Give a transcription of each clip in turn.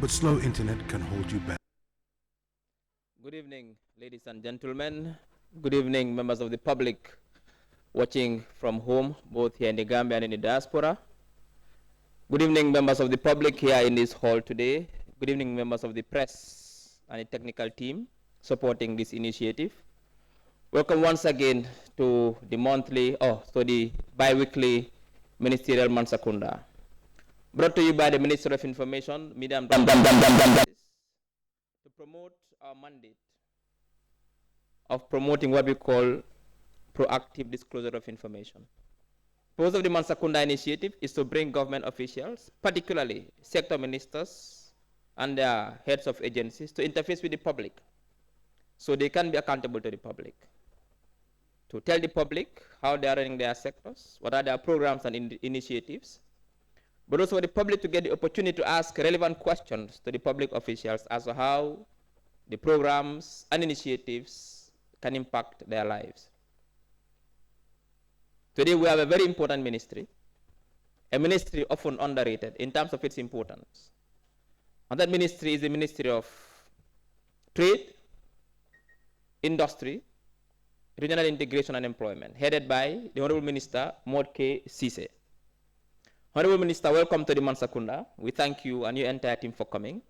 but slow internet can hold you back. Good evening, ladies and gentlemen. Good evening, members of the public watching from home, both here in the Gambia and in the diaspora. Good evening, members of the public here in this hall today. Good evening, members of the press and the technical team supporting this initiative. Welcome once again to the bi-weekly Ministerial Mansa Kunda. Brought to you by the Ministry of Information, Media and Broadcasting to promote our mandate of promoting what we call proactive disclosure of information. The purpose of the Mansa Kunda initiative is to bring government officials, particularly sector ministers and their heads of agencies, to interface with the public so they can be accountable to the public, to tell the public how they are running their sectors, what are their programs and initiatives, but also for the public to get the opportunity to ask relevant questions to the public officials as to how the programs and initiatives can impact their lives. Today we have a very important ministry, a ministry often underrated in terms of its importance. And that ministry is the Ministry of Trade, Industry, Regional Integration and Employment, headed by the Honorable Minister Modke Sise. Honorable Minister, welcome to the Mansa Kunda. We thank you and your entire team for coming.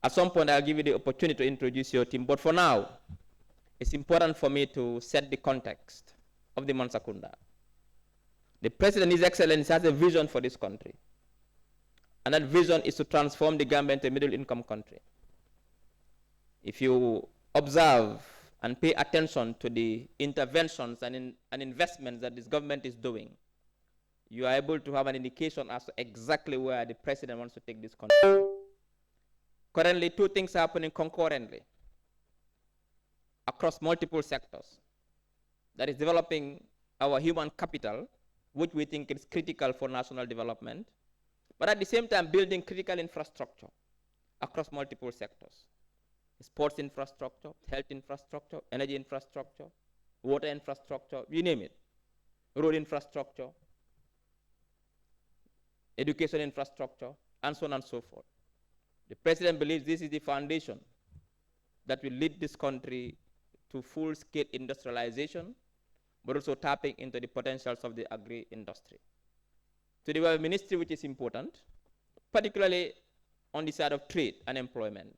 At some point, I'll give you the opportunity to introduce your team, but for now, it's important for me to set the context of the Mansa Kunda. The President, His Excellency, has a vision for this country, and that vision is to transform the Gambia into a middle-income country. If you observe and pay attention to the interventions and investments that this government is doing, you are able to have an indication as to exactly where the President wants to take this country. Currently, two things are happening concurrently across multiple sectors. That is developing our human capital, which we think is critical for national development, but at the same time building critical infrastructure across multiple sectors. Sports infrastructure, health infrastructure, energy infrastructure, water infrastructure, you name it. Road infrastructure, education infrastructure, and so on and so forth. The President believes this is the foundation that will lead this country to full-scale industrialization, but also tapping into the potentials of the agri-industry. Today we have a ministry which is important, particularly on the side of trade and employment.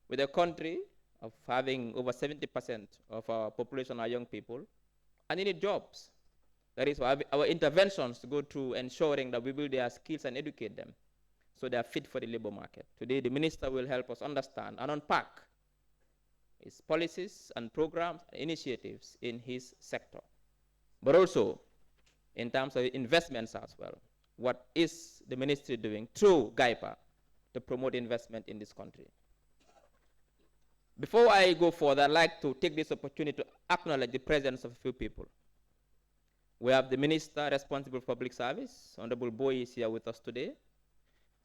With a country of having over 70% of our population are young people, and they need jobs. That is why our interventions go to ensuring that we build their skills and educate them so they are fit for the labor market. Today, the minister will help us understand and unpack his policies and programs and initiatives in his sector, but also in terms of investments as well. What is the ministry doing through GAIPA to promote investment in this country? Before I go further, I'd like to take this opportunity to acknowledge the presence of a few people. We have the Minister responsible for public service, Honorable Boy is here with us today.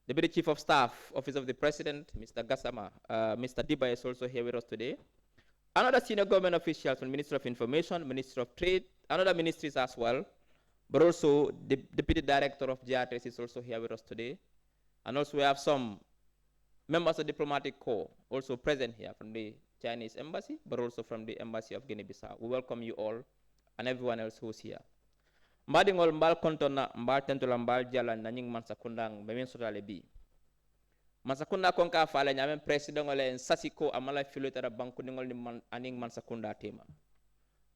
Deputy Chief of Staff, Office of the President, Mr. Gassama, Mr. Diba is also here with us today. Another senior government officials from Ministry of Information, Ministry of Trade, and other ministries as well, but also the Deputy Director of GRTS is also here with us today. And also we have some members of the diplomatic corps also present here from the Chinese embassy, but also from the embassy of Guinea-Bissau. We welcome you all and everyone else who's here. Mbadingol mbal kontona mbal tentula mbal jalan nanying Mansa Kunda bemin sotale bi. Mansa Kunda konka fala nyamen president ngole en sasiko amala filotera banku ngol ni aning Mansa Kunda tema.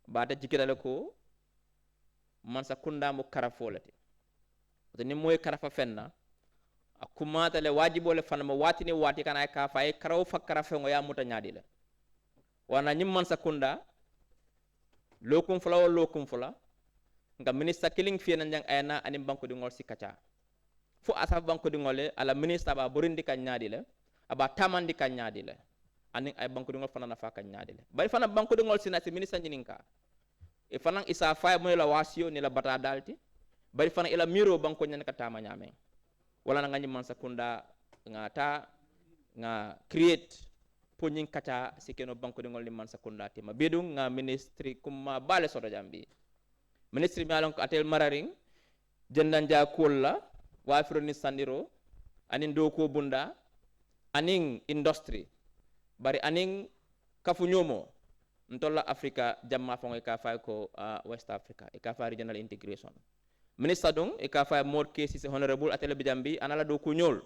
Bada jikira ko Mansa Kunda mo karafolati. Ni moy karafa fenna akumata le wajibo le fanama watini wati kana ka fa e karaw fa karafe ngo ya muta nyaadi le. Wana nyim Mansa Kunda lokum fula nga minister killing fi nan jang ayna anim banko di ngol sikacha fu asa banko di ngole ala minister ba burindi kan nyaadi le aba tamandi kan nyaadi le aning ay banko di ngol fanana fa kan nyaadi le bari fana banko di ngol sina si minister nyininka e fanan isa fay mo la wasio ni la bata dalti bari fana ila miro banko nyan ka tama nyame wala nga nyim Mansa Kunda nga ta nga create po nyin kacha sikeno banko di ngol ni Mansa Kunda tema bedung nga ministry kuma bale soto jambi ministry mi alon ko atel mararing jendan ja kolla wafiro ni sandiro anin do ko bunda aning industry bari aning kafunyomo ntolla Africa jamma fongo e ka fay ko West Africa e ka fay regional integration minister dong e ka fay more cases honorable atele bijambi anala do ko nyol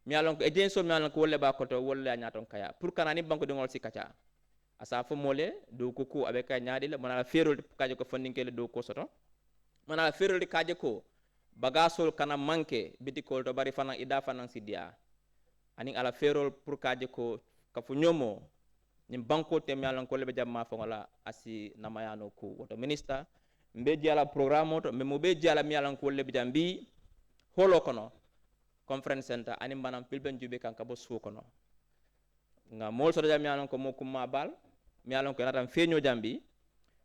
mi alon ko agenso mi alon ko wolle ba ko to wolle nyaton kaya pour kanani banko dingol sikacha asa fo mole do ko ko abe ka nyaadi la manala ferol kaje ko fondinke le do ko soto manala ferol kaje ko bagasol kana manke bitikol to bari fanan ida fanan sidia aning ala ferol pour kaje ko kafu nyomo nyim banko te mi alon ko lebe jamma fo ngala asi namayano ko woto minister mbe jala programme to me mo be jala mi alon ko lebe jambi holo kono conference center ani manam pilben jube kan ka bo su kono nga mol so jam mi alon ko mo kuma bal mi alon ko natam feño jambi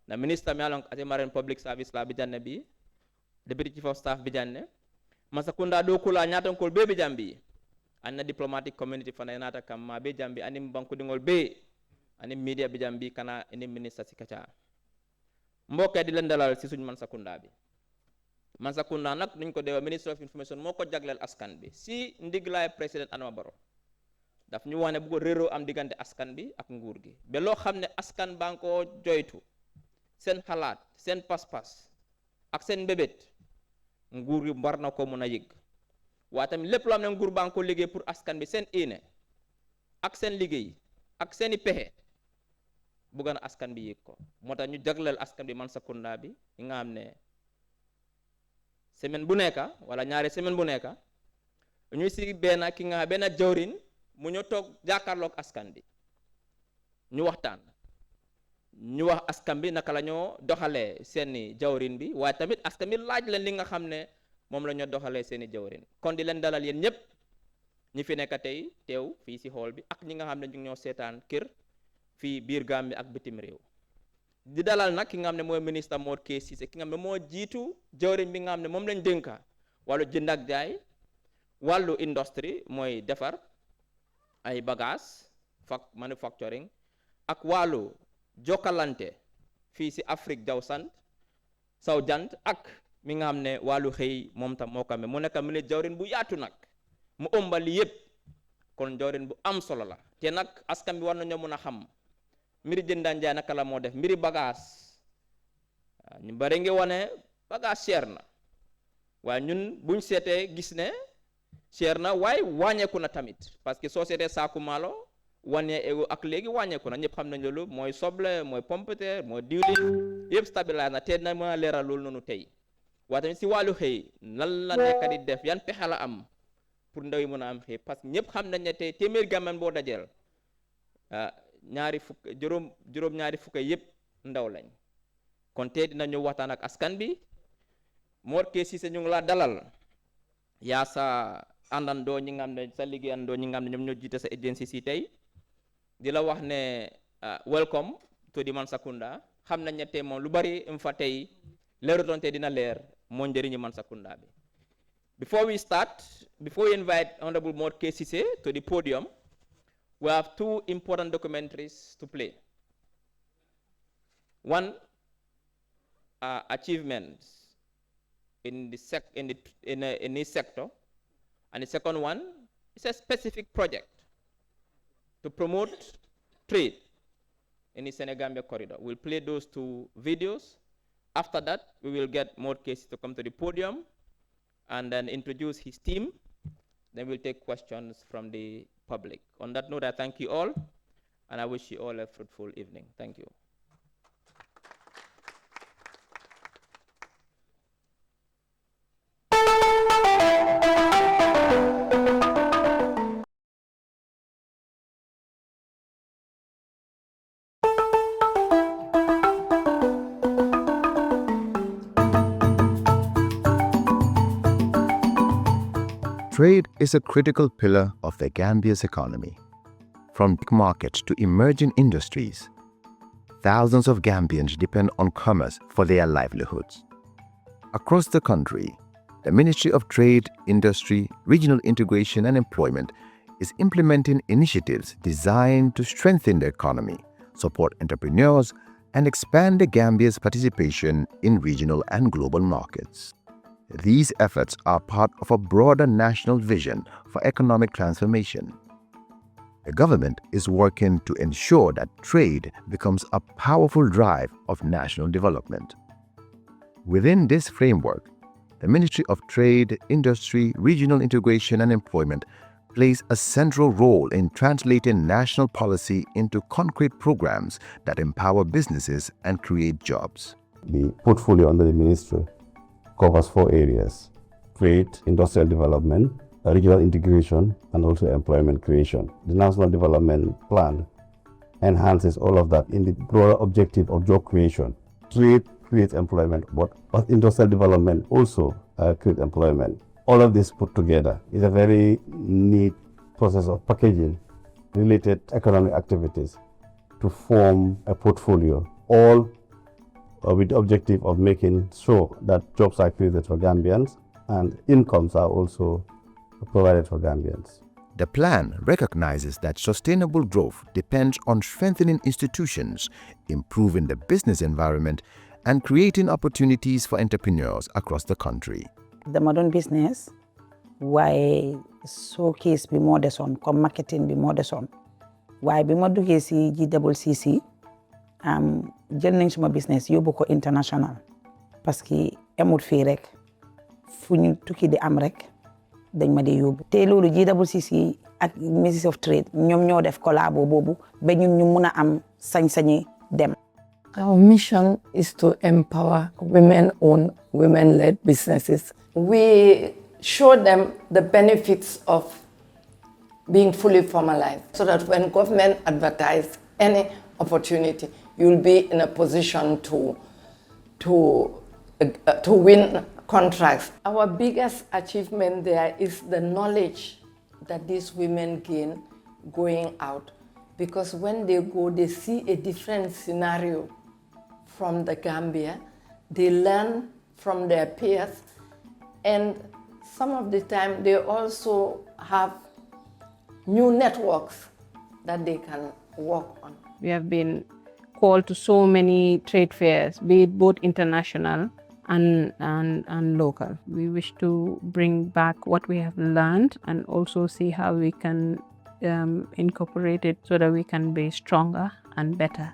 na minister mi alon ate maren public service la bi janne bi deputy chief of staff bi janne Mansa Kunda do kula nyaton ko be jambi anna diplomatic community fana nata kam ma be jambi anim banko dingol be anim media bi jambi kana ini minister sikacha mbokk di len dalal ci suñu Mansa Kunda bi Mansa Kunda nak niñ ko dewa minister of information moko jaglel askan bi si ndiglaay president Adama Barrow daf ñu wane bu ko réero am diggante askan bi ak nguur gi ba loo xam ne askan banko joytu seen xalaat seen pas-pas ak seen mbébét nguur gi war na ko mën a yëg waa tamit lépp loo xam ne nguur banko liggéey pour askan bi seen iine ak seen liggéey ak seeni pexe bëgg na askan bi yëg ko moo tax ñu jagleel askan bi Mansa Kunda bi yi nga xam ne semaine bu nekka wala ñaari semaine bu nekka ñuy si benn jawrin mu ñu toog jàkkaarloog askan bi ñu waxtaan ñu wax askan bi naka la ñoo doxalee seeni jawrin bi waaye tamit askan bi laaj leen li nga xam ne moom la ñoo doxalee seeni jawrin kon di leen dalal yéen ñëpp ñi fi nekk tey teew fii si hall bi ak ñi nga xam ne ñu ñoo seetaan kër fii biir Gambie ak bitim réew di dalal nag ki nga xam ne mooy ministre Mor K Cissé ki nga xam ne moo jiitu jawrin bi nga xam ne moom lañ dénka wàllu jënd ak jaay wàllu industrie mooy defar ay bagage manufacturing ak wàllu jokkalante fii si Afrique saw jant ak mi nga xam ne wàllu xëy moom tam moo ko amee mu nekk mu ne jawrin bu yaatu nag mu ëmbali yëpp kon jawrin bu am solo la te nag askan bi war nañoo mën a xam mbiri jëndaan jaay naka la moo def mbiri bagage ñu bari ngi wane bagage cher na waaye ñun buñ seetee gis ne cher na waaye wàññeeku na tamit parce que soo seetee saaku maalo wàññee ak léegi wàññeeku na ñëpp xam nañ loolu mooy soble mooy pompiteer mooy diwlin yëpp stabilise na te na mën a leeral loolu noonu tey waaye tamit si wàllu xëy lan la nekk di def yan pexe la am pour ndaw yi mën a am xëy parce que ñëpp xam nañ ne tey téeméer gamen boo dajeel juróom-ñaari fukk yëpp ndaw lañ kon tey dinañu waxtaan ak askan bi Mor K Cissé ñu ngi la dalal yaa sa àndandoo ñi nga xam ne sa liggéey àndandoo ñi nga xam ne ñoom ñoo jiite sa agency si tey di la wax ne welcome to di Mansa Kunda xam nañ ne tey moom lu bari im fa tey leerutoon tey dina leer moo njëriñu Mansa Kunda bi. Before we invite Honorable Mor K Cissé to the podium, we have two important documentaries to play. One, achievements in this sector, and the second one is a specific project to promote trade in the Senegambia corridor. We'll play those two videos. After that, we will get Mor K Cissé to come to the podium and then introduce his team. Then we'll take questions from the public. On that note, I thank you all, and I wish you all a fruitful evening. Thank you. Trade is a critical pillar of the Gambia's economy. From big markets to emerging industries, thousands of Gambians depend on commerce for their livelihoods. Across the country, the Ministry of Trade, Industry, Regional Integration and Employment is implementing initiatives designed to strengthen the economy, support entrepreneurs, and expand the Gambia's participation in regional and global markets. These efforts are part of a broader national vision for economic transformation. The government is working to ensure that trade becomes a powerful drive of national development. Within this framework, the Ministry of Trade, Industry, Regional Integration and Employment plays a central role in translating national policy into concrete programs that empower businesses and create jobs. The portfolio under the ministry covers 4 areas: trade, industrial development, regional integration, and also employment creation. The National Development Plan enhances all of that in the broader objective of job creation. Trade creates employment, but industrial development also creates employment. All of this put together is a very neat process of packaging related economic activities to form a portfolio, all with the objective of making sure that jobs are created for Gambians and incomes are also provided for Gambians. The plan recognizes that sustainable growth depends on strengthening institutions, improving the business environment, and creating opportunities for entrepreneurs across the country. The modern business, why showcase be more deson, comme marketing be more deson. Why be more duggé ci GCC, jël nañ suma business yóbbu ko international parce que amul fii rek fu ñu tukki di am rek dañ ma di yóbbu te loolu GCC ak Ministry of Trade ñoom ñoo def collabo boobu ba ñun ñu mun a am sañ-sañi dem. Our mission is to empower women-owned, women-led businesses. We show them the benefits of being fully formalized so that when government advertise any opportunity, you'll be in a position to win contracts. Our biggest achievement there is the knowledge that these women gain going out, because when they go, they see a different scenario from the Gambia. They learn from their peers, and some of the time they also have new networks that they can work on. We have been called to so many trade fairs, be it both international and local. We wish to bring back what we have learned and also see how we can incorporate it so that we can be stronger and better.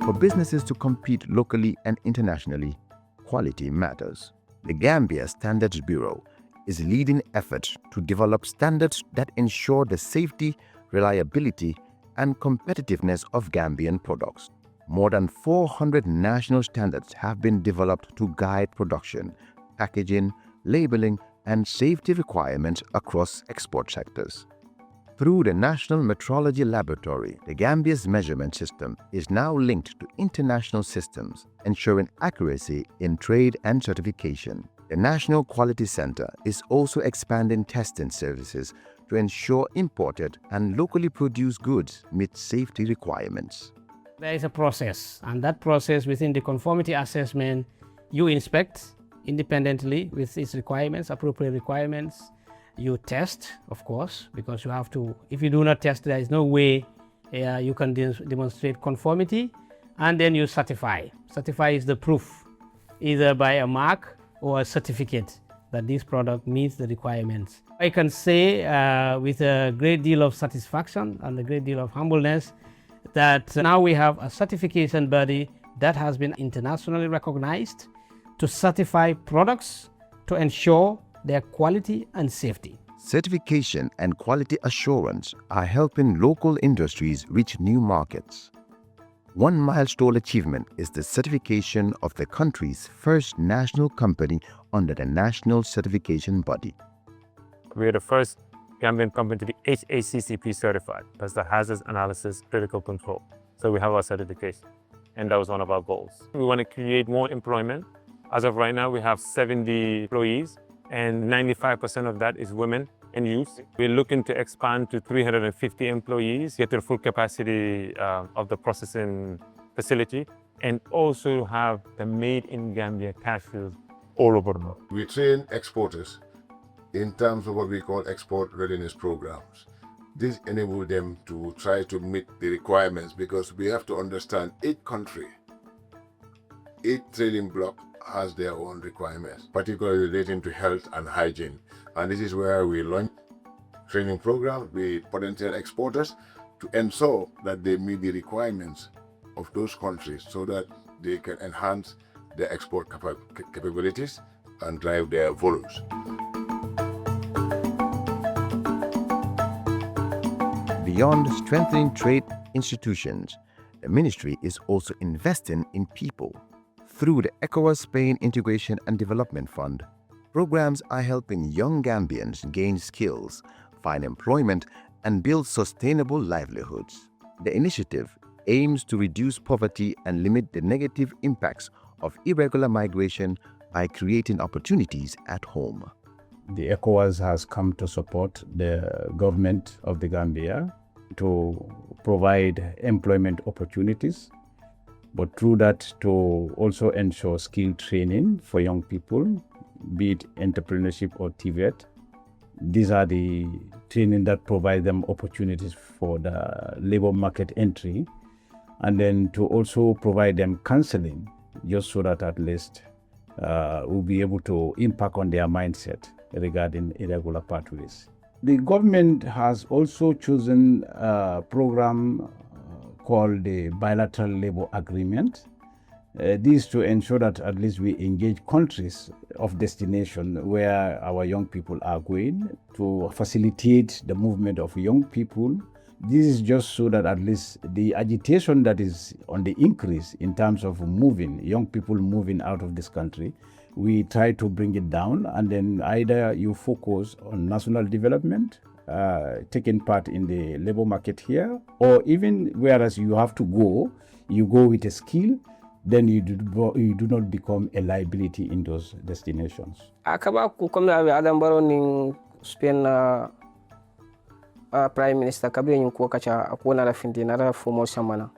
For businesses to compete locally and internationally, quality matters. The Gambia Standards Bureau is leading efforts to develop standards that ensure the safety, reliability, and competitiveness of Gambian products. More than 400 national standards have been developed to guide production, packaging, labeling, and safety requirements across export sectors. Through the National Metrology Laboratory, the Gambia's measurement system is now linked to international systems, ensuring accuracy in trade and certification. The National Quality Center is also expanding testing services to ensure imported and locally produced goods meet safety requirements. There is a process, and that process within the conformity assessment, you inspect independently with its requirements, appropriate requirements. You test, of course, because you have to. If you do not test, there is no way you can demonstrate conformity, and then you certify. Certify is the proof, either by a mark or a certificate that this product meets the requirements. I can say with a great deal of satisfaction and a great deal of humbleness that now we have a certification body that has been internationally recognized to certify products to ensure their quality and safety. Certification and quality assurance are helping local industries reach new markets. One milestone achievement is the certification of the country's first national company under the National Certification Body. We're the first Gambian company to be HACCP certified. That's the Hazards Analysis Critical Control. So we have our certification, and that was one of our goals. We want to create more employment. As of right now, we have 70 employees, and 95% of that is women and youth. We're looking to expand to 350 employees, get to the full capacity of the processing facility, and also have the Made in Gambia cashews all over the world. We train exporters in terms of what we call export readiness programs. This enables them to try to meet the requirements, because we have to understand each country, each trading bloc has their own requirements, particularly relating to health and hygiene. And this is where we launch training programs with potential exporters to ensure that they meet the requirements of those countries so that they can enhance their export capabilities and drive their volumes. Beyond strengthening trade institutions, the ministry is also investing in people. Through the ECOWAS-Spain Integration and Development Fund, programs are helping young Gambians gain skills, find employment, and build sustainable livelihoods. The initiative aims to reduce poverty and limit the negative impacts of irregular migration by creating opportunities at home. The ECOWAS has come to support the government of the Gambia to provide employment opportunities, but through that to also ensure skill training for young people, be it entrepreneurship or TVET. These are the training that provide them opportunities for the labor market entry, and then to also provide them counseling, just so that at least we'll be able to impact on their mindset regarding irregular pathways. The government has also chosen a program called the Bilateral Labor Agreement. This to ensure that at least we engage countries of destination where our young people are going to facilitate the movement of young people. This is just so that at least the agitation that is on the increase in terms of young people moving out of this country, we try to bring it down, and then either you focus on national development, taking part in the labor market here, or even whereas you have to go, you go with a skill, then you do not become a liability in those destinations. Akaba ku comme Adam Barrow ning Spain Prime Minister kabri ñu ko kacha ko na rafindi na formal samana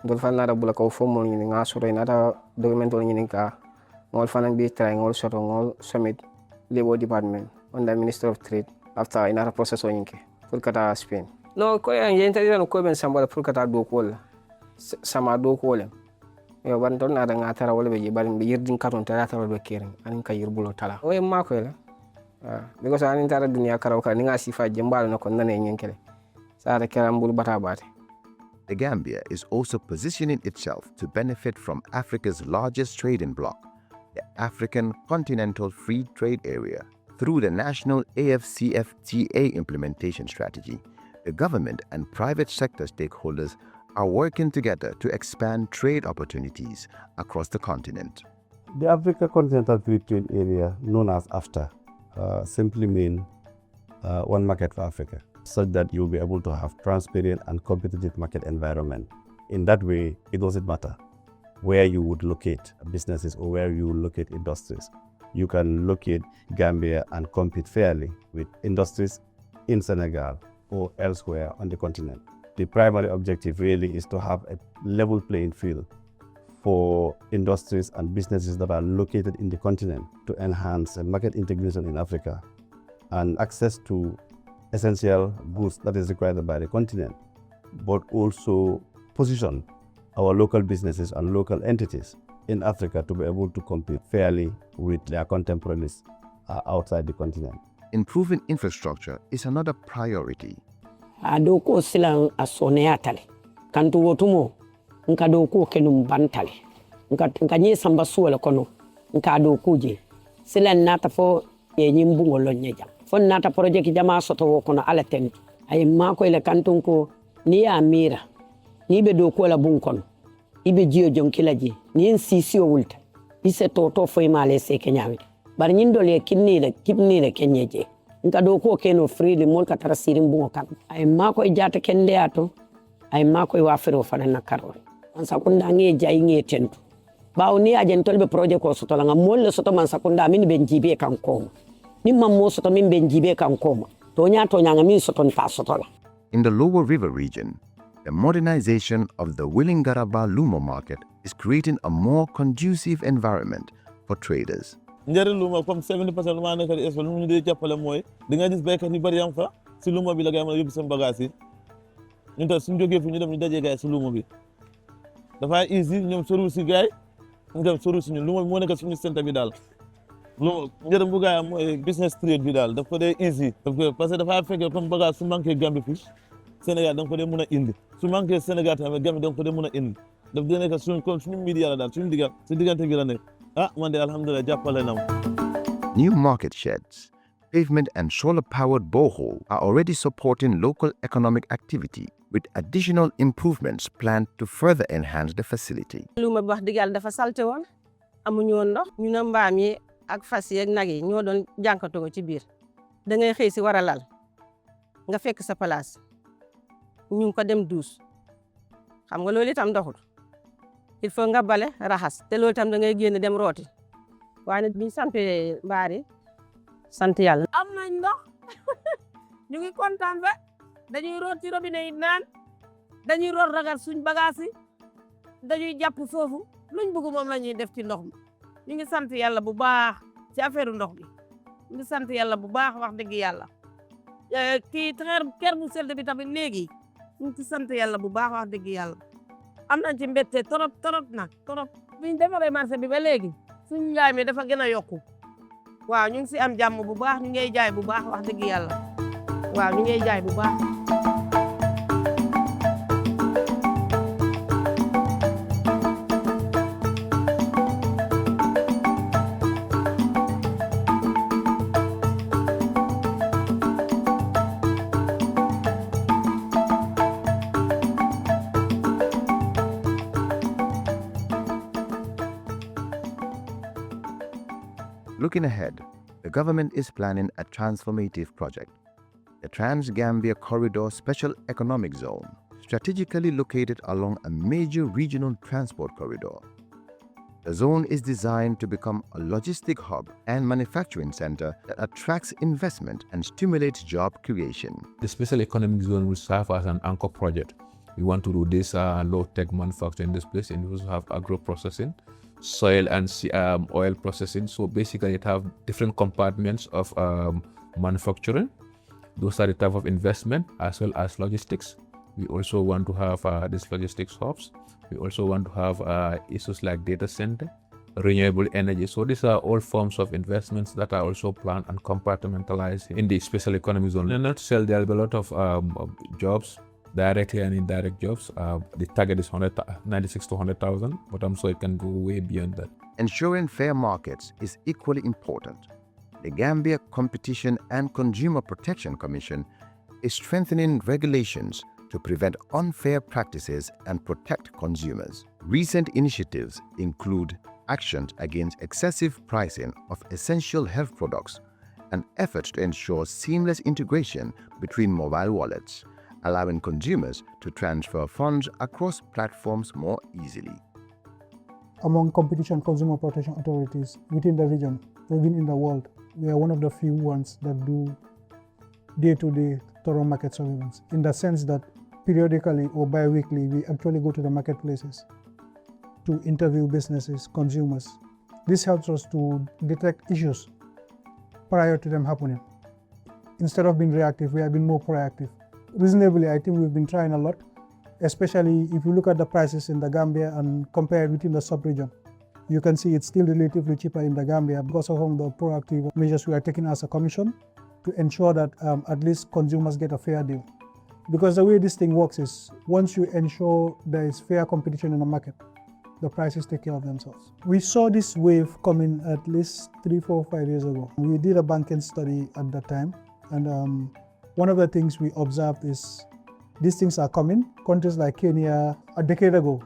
dol fa na bula ko formal ni nga soro na documento ni ka ngol fa nang bi try ngol soro ngol summit labor department under Minister of Trade after in a process o nyinke pour kata Spain no ko ya yenta no ko ben sambala pour kata do ko la sama do ko le yo ban ton na da ngata wala be barin be yirdin karton tara tara be kering anin ka yirbulo tala o ma ko la because anin tara dunia karaw ka ninga sifa jembal na ko nane nyenkele sa da kerambul bata bate. The Gambia is also positioning itself to benefit from Africa's largest trading bloc, the African Continental Free Trade Area. Through the national AFCFTA implementation strategy, the government and private sector stakeholders are working together to expand trade opportunities across the continent. The Africa Continental Free Trade Area, known as AFTA, simply means one market for Africa, such that you'll be able to have transparent and competitive market environment. In that way, it doesn't matter where you would locate businesses or where you would locate industries. You can locate Gambia and compete fairly with industries in Senegal or elsewhere on the continent. The primary objective really is to have a level playing field for industries and businesses that are located in the continent to enhance market integration in Africa and access to essential goods that is required by the continent, but also position our local businesses and local entities in Africa to be able to compete fairly with their contemporaries outside the continent. Improving infrastructure is another priority. Adoko silang asone atale. Kantu wotumo nka doko kenum bantale. Nka nye samba suwala kono. Nka doko je. Silang nata fo ye nyimbungo lonyeja. Fo nata project jama soto wokono ala tentu. Ay mako ile kantu ko ni ya amira. Ni be doko la bunkono. Ibe jiyo jonkilaji. Ni nsisi o wulta. Ise toto fo imale se kenyawe. Bar nyindole kipnile kenyeje. Nka doko keno freely mol katara sirim bungo kan. Ay mako jata kende ato. Ay mako wafiro fana na karore. Mansa Kunda nge jai nge tentu. Bao ni ajentol be project ko soto langa mol soto Mansa Kunda min benjibe kan koma. Ni mammo soto min benjibe kan koma. Tonya nga min soto nta soto la. In the Lower River region, the modernization of the Willingaraba Lumo market is creating a more conducive environment for traders. Njëriñ luma comme 70% lu ma nekk di espal lu ñu di jàppale mooy di nga gis béykat yu bari yang fa si luma bi la gay mën a yóbbu seen bagage yi ñun tam suñu jógee fi ñu dem ñu dajee gaay si luma bi dafa easy ñoom sorul si gaay nga sori suñu lu moo nekk suñu centre bi daal lu njëriñ bu gaay am mooy business trade bi daal daf ko dee easy parce que dafa fekk comme bagage su manqué Gambie fii Sénégal da nga ko dee mën a indi su manqué Sénégal tamit Gambie da nga ko dee mën a indi daf dee nekk suñu media la daal suñu diggante bi la nekk man de alhamdulillah jàppale na ma. New market sheds, pavement and solar-powered borehole are already supporting local economic activity, with additional improvements planned to further enhance the facility. Luma wax dëgg Yàlla dafa salte woon amuñu woon ndox ñu ne mbaam yi ak fas yi ak nag yi ñoo doon jànkatoo ci biir da ngay xëy si war a lal nga fekk sa place ñu ko dem duus xam nga loolu itam doxul il faut nga bale raxas te loolu itam da ngay génn dem rooti waaye biñ sampee mbaar yi sant Yàlla am nañ ndox ñu ngi kontaan ba dañuy root ci robinet yi naan dañuy root ragal suñ bagage yi dañuy jàpp foofu luñ bëgg moom la ñuy def ci ndox mi ñu ngi sant Yàlla bu baax ci affaire ndox bi ñu ngi sant Yàlla bu baax wax dëgg Yàlla kii kër bu sell bi tamit léegi ñu ngi sant Yàlla bu baax wax dëgg Yàlla am nañ ci mbette torop nag torop biñ defaree marché bi ba léegi suñu njaay mi dafa gën a yokku waaw ñu ngi si am jàmm bu baax ñu ngay jaay bu baax wax dëgg Yàlla waaw ñu ngay jaay bu baax. Looking ahead, the government is planning a transformative project, the Trans-Gambia Corridor Special Economic Zone, strategically located along a major regional transport corridor. The zone is designed to become a logistic hub and manufacturing center that attracts investment and stimulates job creation. The Special Economic Zone will serve as an anchor project. We want to do this low-tech manufacturing in this place, and we also have agro-processing, soil and oil processing. So basically it have different compartments of manufacturing. Those are the type of investment as well as logistics. We also want to have these logistics hubs. We also want to have issues like data center, renewable energy. So these are all forms of investments that are also planned and compartmentalized in the special economic zone. In a nutshell, there will be a lot of jobs, directly and indirect jobs. The target is 96 to 100,000, but I'm sure it can go way beyond that. Ensuring fair markets is equally important. The Gambia Competition and Consumer Protection Commission is strengthening regulations to prevent unfair practices and protect consumers. Recent initiatives include actions against excessive pricing of essential health products and efforts to ensure seamless integration between mobile wallets, allowing consumers to transfer funds across platforms more easily. Among competition consumer protection authorities within the region, even in the world, we are one of the few ones that do day-to-day thorough market surveillance, in the sense that periodically or bi-weekly, we actually go to the marketplaces to interview businesses, consumers. This helps us to detect issues prior to them happening. Instead of being reactive, we have been more proactive. Reasonably, I think we've been trying a lot, especially if you look at the prices in the Gambia and compare it within the sub-region. You can see it's still relatively cheaper in the Gambia because of the proactive measures we are taking as a commission to ensure that at least consumers get a fair deal. Because the way this thing works is, once you ensure there is fair competition in the market, the prices take care of themselves. We saw this wave coming at least 3, 4, 5 years ago. We did a banking study at that time, and one of the things we observed is these things are coming. Countries like Kenya, a decade ago,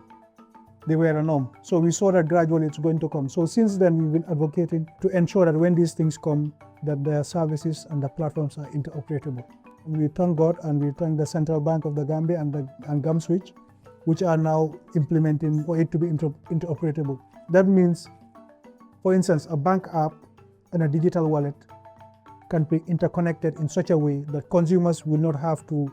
they were a norm. So we saw that gradually it's going to come. So since then, we've been advocating to ensure that when these things come, that their services and the platforms are interoperable. We thank God and we thank the Central Bank of the Gambia and GAMSwitch, which are now implementing for it to be interoperable. That means, for instance, a bank app and a digital wallet can be interconnected in such a way that consumers will not have to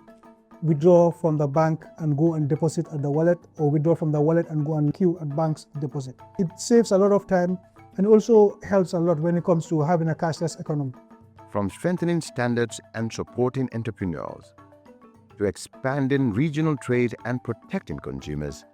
withdraw from the bank and go and deposit at the wallet, or withdraw from the wallet and go and queue at bank's deposit. It saves a lot of time and also helps a lot when it comes to having a cashless economy. From strengthening standards and supporting entrepreneurs to expanding regional trade and protecting consumers,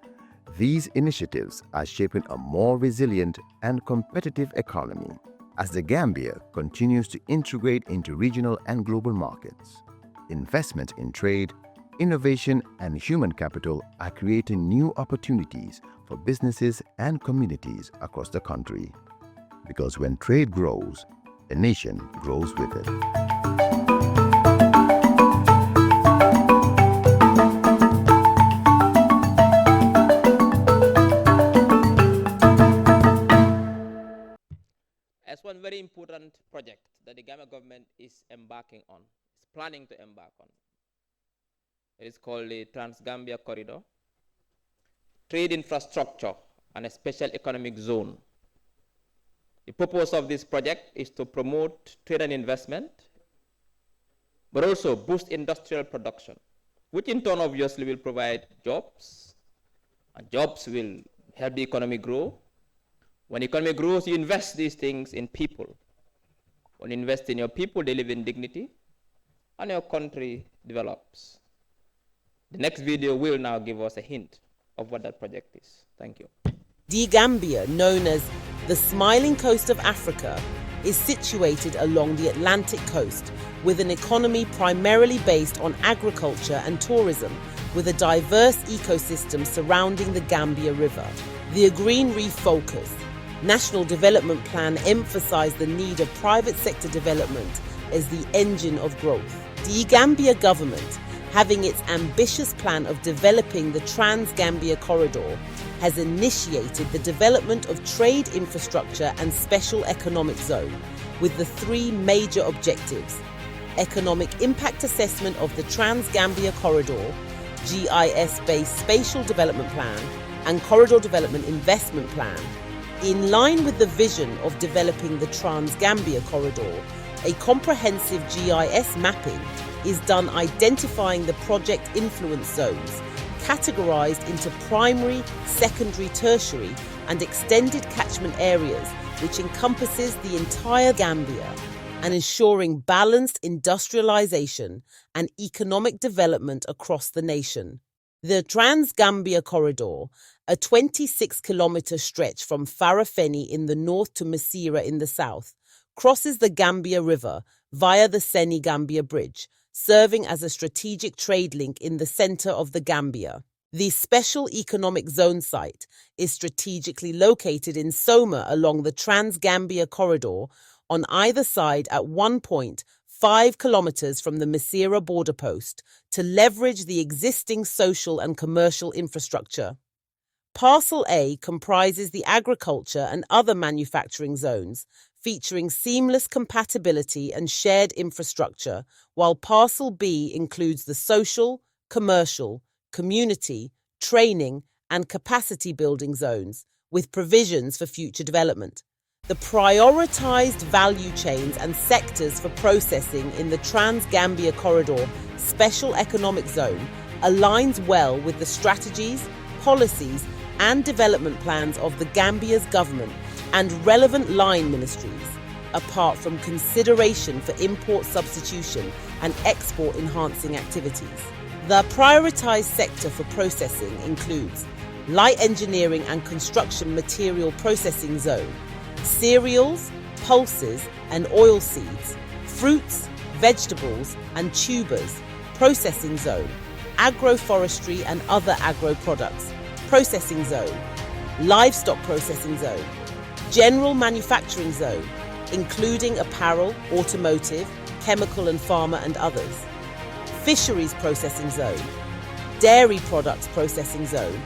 These initiatives are shaping a more resilient and competitive economy as the Gambia continues to integrate into regional and global markets. Investment in trade, innovation, and human capital are creating new opportunities for businesses and communities across the country. Because when trade grows, the nation grows with it. As one very important project that the Gambia government is embarking on, is planning to embark on, it is called the Trans-Gambia Corridor, Trade Infrastructure and a Special Economic Zone. The purpose of this project is to promote trade and investment, but also boost industrial production, which in turn obviously will provide jobs, and jobs will help the economy grow. When the economy grows, you invest these things in people. When you invest in your people, they live in dignity, and your country develops. The next video will now give us a hint of what that project is. Thank you. The Gambia, known as the Smiling Coast of Africa, is situated along the Atlantic coast with an economy primarily based on agriculture and tourism, with a diverse ecosystem surrounding the Gambia River. The Green Reef Focus National Development Plan emphasized the need of private sector development as the engine of growth. The Gambia government, having its ambitious plan of developing the Trans-Gambia Corridor, has initiated the development of trade infrastructure and special economic zone with the three major objectives: economic impact assessment of the Trans-Gambia Corridor, GIS-based spatial development plan, and corridor development investment plan. In line with the vision of developing the Trans-Gambia Corridor, a comprehensive GIS mapping is done identifying the project influence zones, categorized into primary, secondary, tertiary, and extended catchment areas, which encompasses the entire Gambia, and ensuring balanced industrialization and economic development across the nation. The Trans-Gambia Corridor, a 26-kilometer stretch from Farafenni in the north to Masira in the south, crosses the Gambia River via the Senegambia Bridge, serving as a strategic trade link in the center of the Gambia. The Special Economic Zone site is strategically located in Soma along the Trans-Gambia Corridor, on either side at 1.5 kilometers from the Masira border post, to leverage the existing social and commercial infrastructure. Parcel A comprises the agriculture and other manufacturing zones, featuring seamless compatibility and shared infrastructure, while Parcel B includes the social, commercial, community, training, and capacity building zones, with provisions for future development. The prioritized value chains and sectors for processing in the Trans-Gambia Corridor Special Economic Zone aligns well with the strategies, policies, and development plans of the Gambia's government and relevant line ministries, apart from consideration for import substitution and export enhancing activities. The prioritized sector for processing includes light engineering and construction material processing zone, cereals, pulses and oil seeds, fruits, vegetables and tubers processing zone, agroforestry and other agro products processing zone, livestock processing zone, general manufacturing zone, including apparel, automotive, chemical and pharma and others, fisheries processing zone, dairy products processing zone,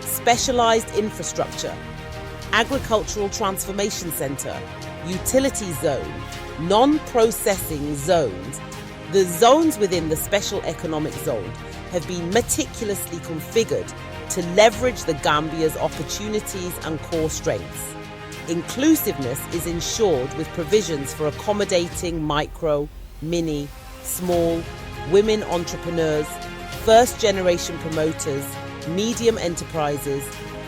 specialized infrastructure, agricultural transformation center, utility zone, non-processing zones. The zones within the special economic zone have been meticulously configured to leverage the Gambia's opportunities and core strengths. Inclusiveness is ensured with provisions for accommodating micro, mini, small, women entrepreneurs, first-generation promoters, medium enterprises,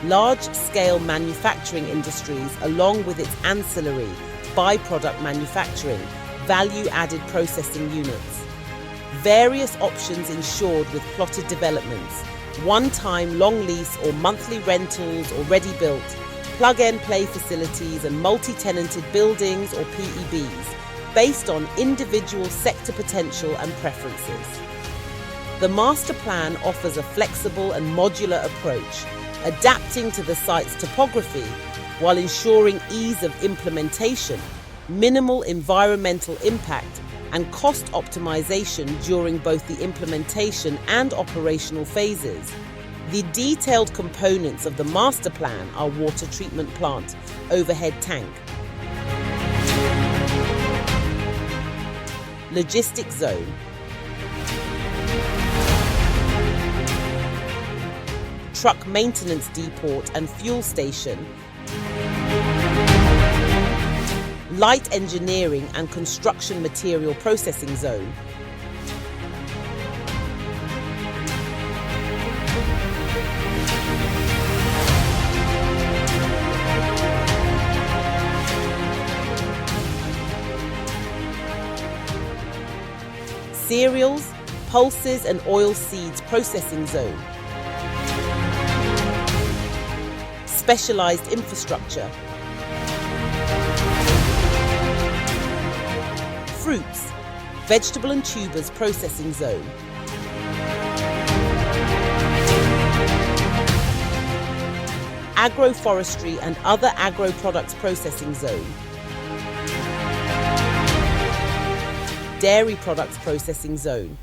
large-scale manufacturing industries, along with its ancillary, byproduct manufacturing, value-added processing units. Various options ensured with plotted developments, one-time long lease or monthly rentals or ready-built, plug-and-play facilities and multi-tenanted buildings or PEBs based on individual sector potential and preferences. The master plan offers a flexible and modular approach, adapting to the site's topography while ensuring ease of implementation, minimal environmental impact, and cost optimization during both the implementation and operational phases. The detailed components of the master plan are water treatment plant, overhead tank, logistics zone, truck maintenance depot and fuel station, light engineering and construction material processing zone, cereals, pulses and oil seeds processing zone, specialized infrastructure, fruits, vegetable and tubers processing zone, agroforestry and other agro-products processing zone, dairy products processing zone,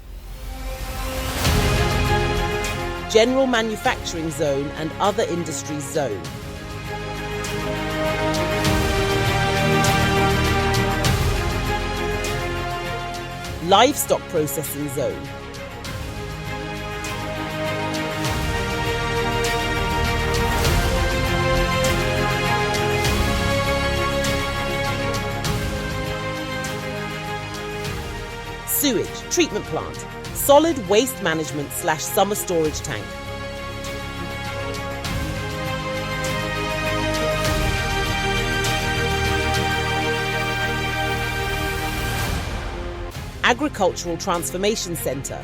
general manufacturing zone and other industries zone, livestock processing zone, sewage treatment plant, solid waste management / summer storage tank, agricultural transformation centre,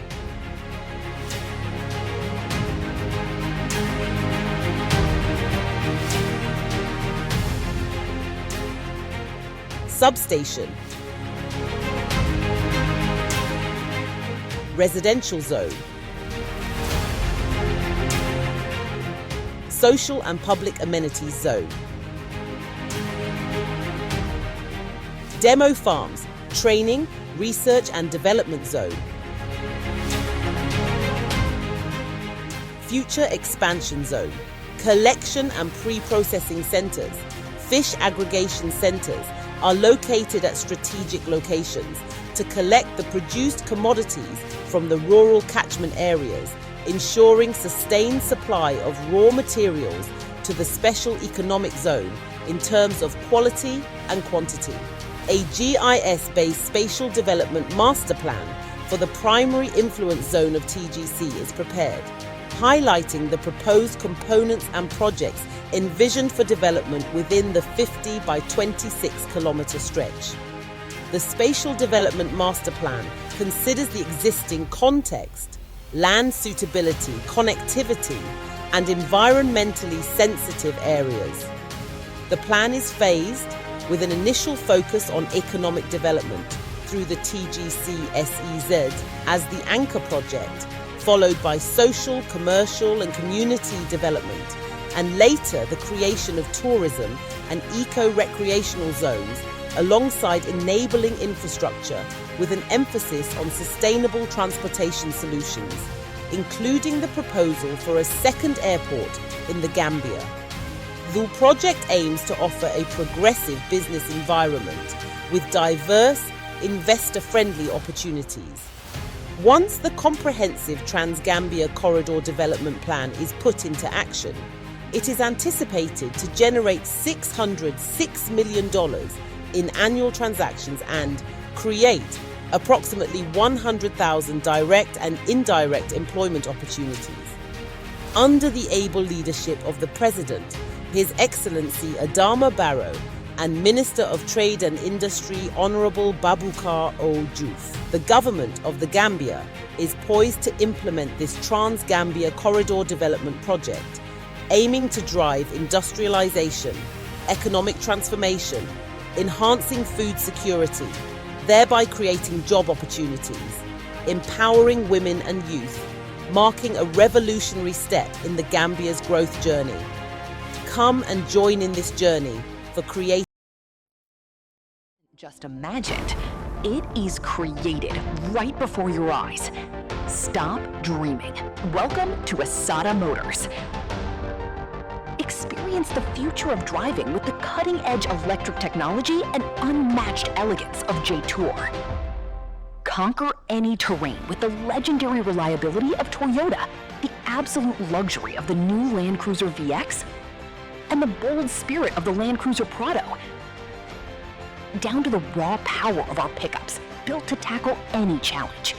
substation, residential zone, social and public amenities zone, demo farms, training, research and development zone, future expansion zone, collection and pre-processing centres, fish aggregation centres are located at strategic locations to collect the produced commodities from the rural catchment areas, ensuring sustained supply of raw materials to the special economic zone in terms of quality and quantity. A GIS-based spatial development master plan for the primary influence zone of TGC is prepared, highlighting the proposed components and projects envisioned for development within the 50 by 26 kilometre stretch. The Spatial Development Master Plan considers the existing context, land suitability, connectivity, and environmentally sensitive areas. The plan is phased with an initial focus on economic development through the TGC SEZ as the anchor project, followed by social, commercial, and community development, and later the creation of tourism and eco-recreational zones alongside enabling infrastructure with an emphasis on sustainable transportation solutions, including the proposal for a second airport in the Gambia. The project aims to offer a progressive business environment with diverse, investor-friendly opportunities. Once the comprehensive Trans-Gambia Corridor Development Plan is put into action, it is anticipated to generate $606 million in annual transactions and create approximately 100,000 direct and indirect employment opportunities. Under the able leadership of the President, His Excellency Adama Barrow, and Minister of Trade and Industry Honourable Baboucarr O. Diouf. The government of the Gambia is poised to implement this Trans-Gambia Corridor Development Project, aiming to drive industrialisation, economic transformation, enhancing food security, thereby creating job opportunities, empowering women and youth, marking a revolutionary step in the Gambia's growth journey. Come and join in this journey for creating. Just imagined. It is created right before your eyes. Stop dreaming. Welcome to Asada Motors. Experience the future of driving with the cutting-edge electric technology and unmatched elegance of J-Tour. Conquer any terrain with the legendary reliability of Toyota, the absolute luxury of the new Land Cruiser VX, and the bold spirit of the Land Cruiser Prado, down to the raw power of our pickups, built to tackle any challenge.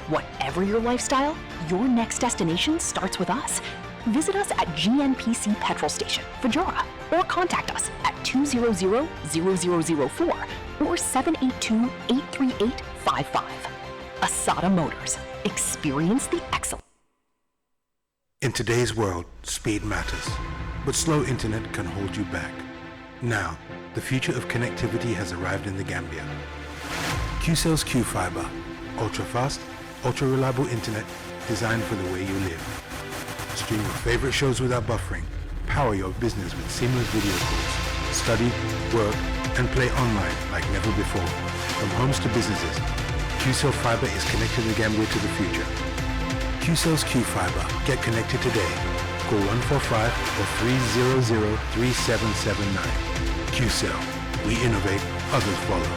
Whatever your lifestyle, your next destination starts with us. Visit us at GNPC Petrol Station, Fajora, or contact us at 200-0004 or 782-838-55. Asada Motors. Experience the excellence. In today's world, speed matters, but slow internet can hold you back. Now, the future of connectivity has arrived in the Gambia. QCell's Q-Fiber, ultra-fast, ultra-reliable internet designed for the way you live. Stream your favorite shows without buffering. Power your business with seamless video calls. Study, work, and play online like never before. From homes to businesses, QCell Fiber is connecting the Gambia to the future. QCell's Q-Fiber. Get connected today. Call 145 or 300-3779. QCell. We innovate, others follow.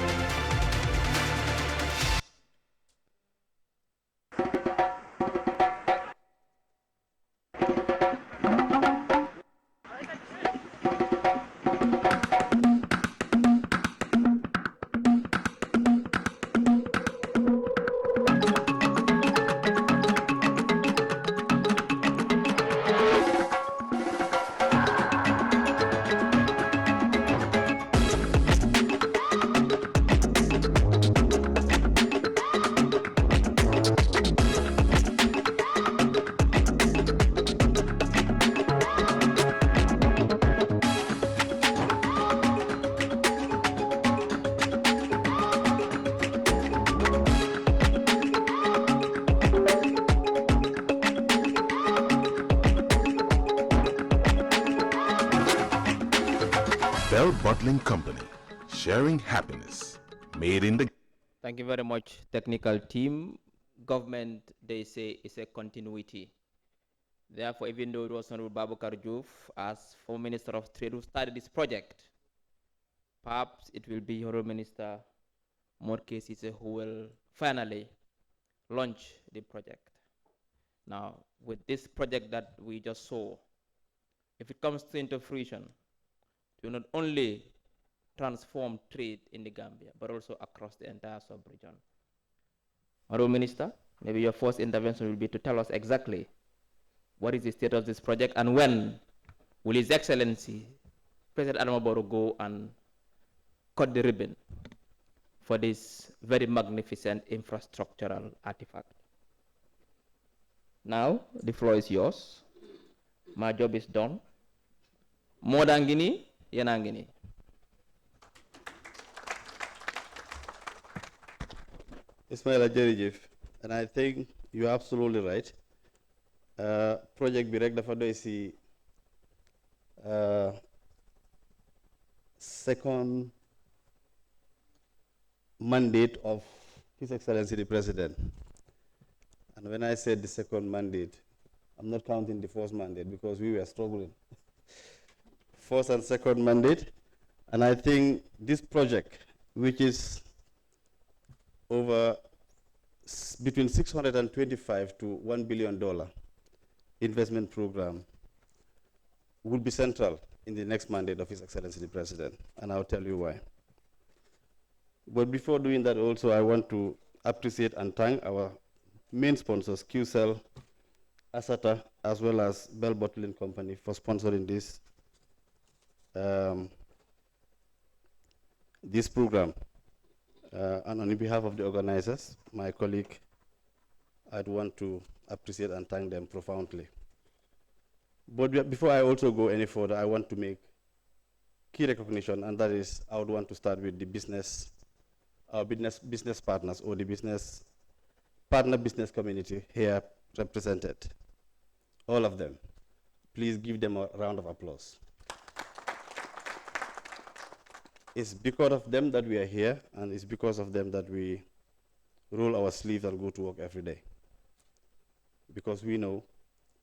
Bell Bottling Company, sharing happiness, made in the... Thank you very much, technical team. Government, they say, is a continuity. Therefore, even though it was Honorable Baboucarr Diouf, as former Minister of Trade, who started this project, perhaps it will be Honorable Minister Morkesi who will finally launch the project. Now, with this project that we just saw, if it comes into fruition, it will not only transform trade in the Gambia, but also across the entire sub-region. Honorable Minister, maybe your first intervention will be to tell us exactly what is the state of this project and when will His Excellency, President Adama Barrow, go and cut the ribbon for this very magnificent infrastructural artifact. Now, the floor is yours. My job is done. More than Guinea, Yenangini. Ismaila jërëjëf, and I think you're absolutely right. Project bi rek dafa doy si second mandate of His Excellency the President. And when I said the second mandate, I'm not counting the first mandate because we were struggling. First and second mandate, and I think this project, which is over between $625 to $1 billion investment program, will be central in the next mandate of His Excellency the President, and I'll tell you why. But before doing that also, I want to appreciate and thank our main sponsors, QCell, Asata, as well as Bell Bottling Company for sponsoring this this program. And on behalf of the organizers, my colleague, I'd want to appreciate and thank them profoundly. But before I also go any further, I want to make key recognition, and that is I would want to start with the our business partners, or the partner business community here represented. All of them. Please give them a round of applause. It's because of them that we are here, and it's because of them that we roll our sleeves and go to work every day. Because we know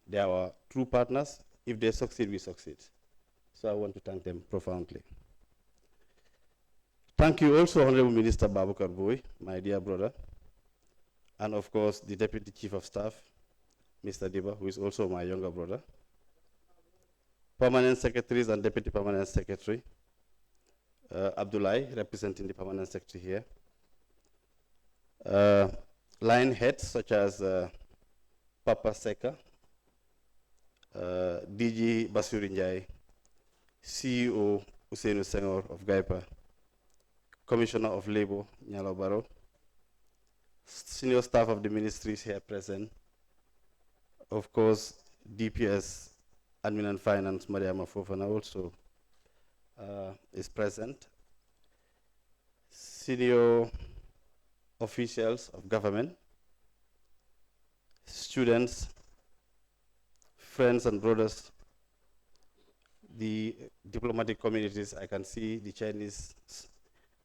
they are our true partners. If they succeed, we succeed. So I want to thank them profoundly. Thank you also, Honorable Minister Babukar Boy, my dear brother, and of course the Deputy Chief of Staff, Mr. Diba, who is also my younger brother, Permanent Secretaries and Deputy Permanent Secretary, Abdullah, representing the Permanent Secretary here, line heads such as Papa Seka, DG Basurinjai, CEO Usainu Senghor of Gaipa, Commissioner of Labor Nyalo Baro, senior staff of the ministries here present, of course DPS Admin and Finance Mariama Fofana also is present, senior officials of government, students, friends and brothers, the diplomatic communities. I can see the Chinese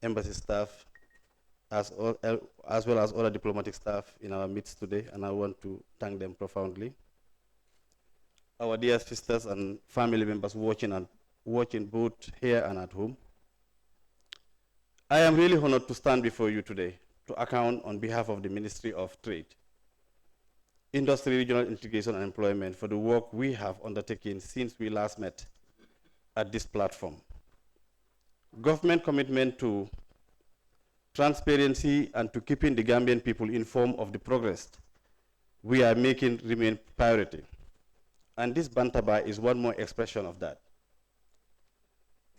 embassy staff as well as other diplomatic staff in our midst today, and I want to thank them profoundly. Our dear sisters and family members watching both here and at home. I am really honored to stand before you today to account on behalf of the Ministry of Trade, Industry, Regional Integration and Employment for the work we have undertaken since we last met at this platform. Government commitment to transparency and to keeping the Gambian people informed of the progress we are making remain priority. And this Bantaba is one more expression of that.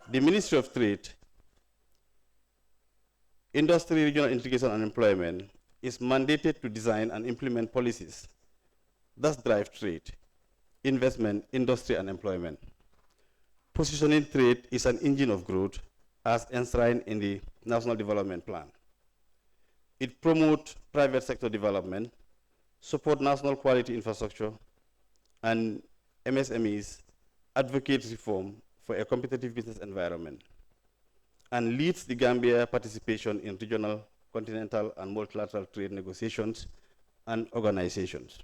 The Ministry of Trade, Industry, Regional Integration and Employment is mandated to design and implement policies that drive trade, investment, industry, and employment. Positioning trade is an engine of growth as enshrined in the National Development Plan. It promotes private sector development, support national quality infrastructure, and MSMEs advocate reform for a competitive business environment, and leads the Gambia participation in regional, continental, and multilateral trade negotiations and organizations.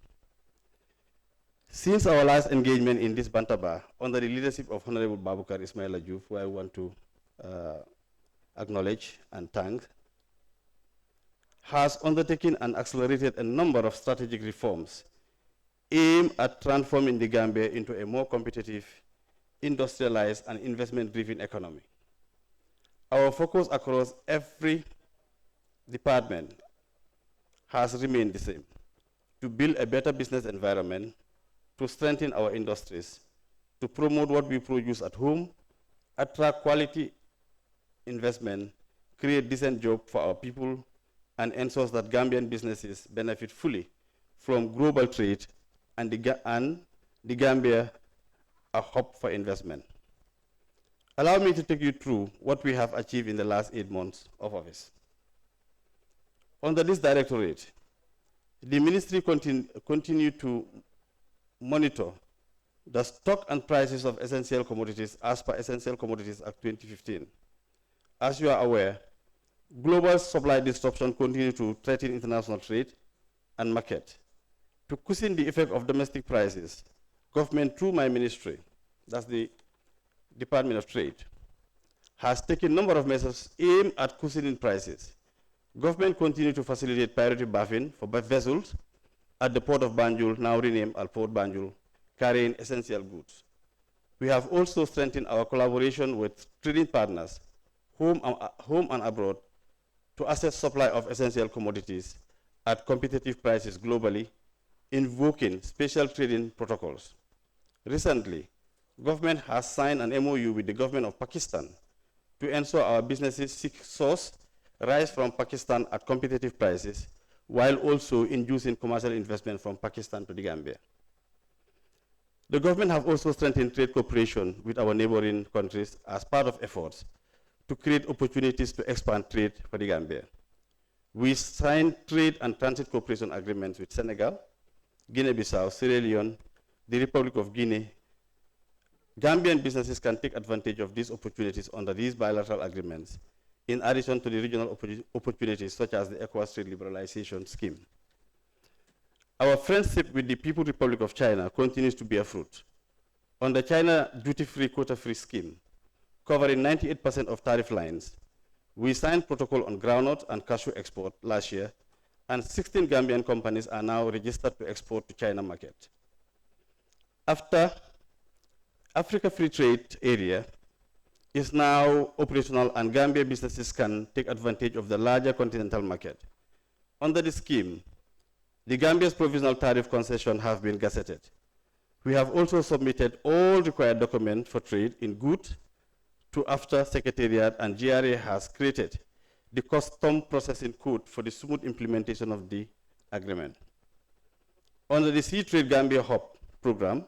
Since our last engagement in this Bantaba, under the leadership of Honorable Babukar Ismail Ajuf, who I want to acknowledge and thank, has undertaken and accelerated a number of strategic reforms aimed at transforming the Gambia into a more competitive, industrialized, and investment-driven economy. Our focus across every department has remained the same: to build a better business environment, to strengthen our industries, to promote what we produce at home, attract quality investment, create decent jobs for our people, and ensure that Gambian businesses benefit fully from global trade and the Gambia a hub for investment. Allow me to take you through what we have achieved in the last 8 months of office. Under this directorate, the ministry continued to monitor the stock and prices of essential commodities as per Essential Commodities Act 2015. As you are aware, global supply disruption continues to threaten international trade and market. To cushion the effect of domestic prices, government, through my ministry, that's the Department of Trade, has taken a number of measures aimed at cushioning prices. Government continues to facilitate priority berthing for vessels at the Port of Banjul, now renamed as Port Banjul, carrying essential goods. We have also strengthened our collaboration with trading partners, home and abroad, to assess supply of essential commodities at competitive prices globally, invoking special trading protocols. Recently, government has signed an MOU with the government of Pakistan to ensure our businesses seek source rice from Pakistan at competitive prices, while also inducing commercial investment from Pakistan to the Gambia. The government have also strengthened trade cooperation with our neighboring countries as part of efforts to create opportunities to expand trade for the Gambia. We signed trade and transit cooperation agreements with Senegal, Guinea-Bissau, Sierra Leone, the Republic of Guinea. Gambian businesses can take advantage of these opportunities under these bilateral agreements, in addition to the regional opportunities such as the ECOWAS Trade Liberalization Scheme. Our friendship with the People's Republic of China continues to bear fruit. On the China duty-free, quota-free scheme, covering 98% of tariff lines, we signed protocol on groundnut and cashew export last year, and 16 Gambian companies are now registered to export to China market. After Africa Free Trade Area is now operational and Gambia businesses can take advantage of the larger continental market. Under the scheme, the Gambia's provisional tariff concession have been gazetted. We have also submitted all required documents for trade in good to AFTA Secretariat, and GRA has created the custom processing code for the smooth implementation of the agreement. Under the Sea Trade Gambia Hub program,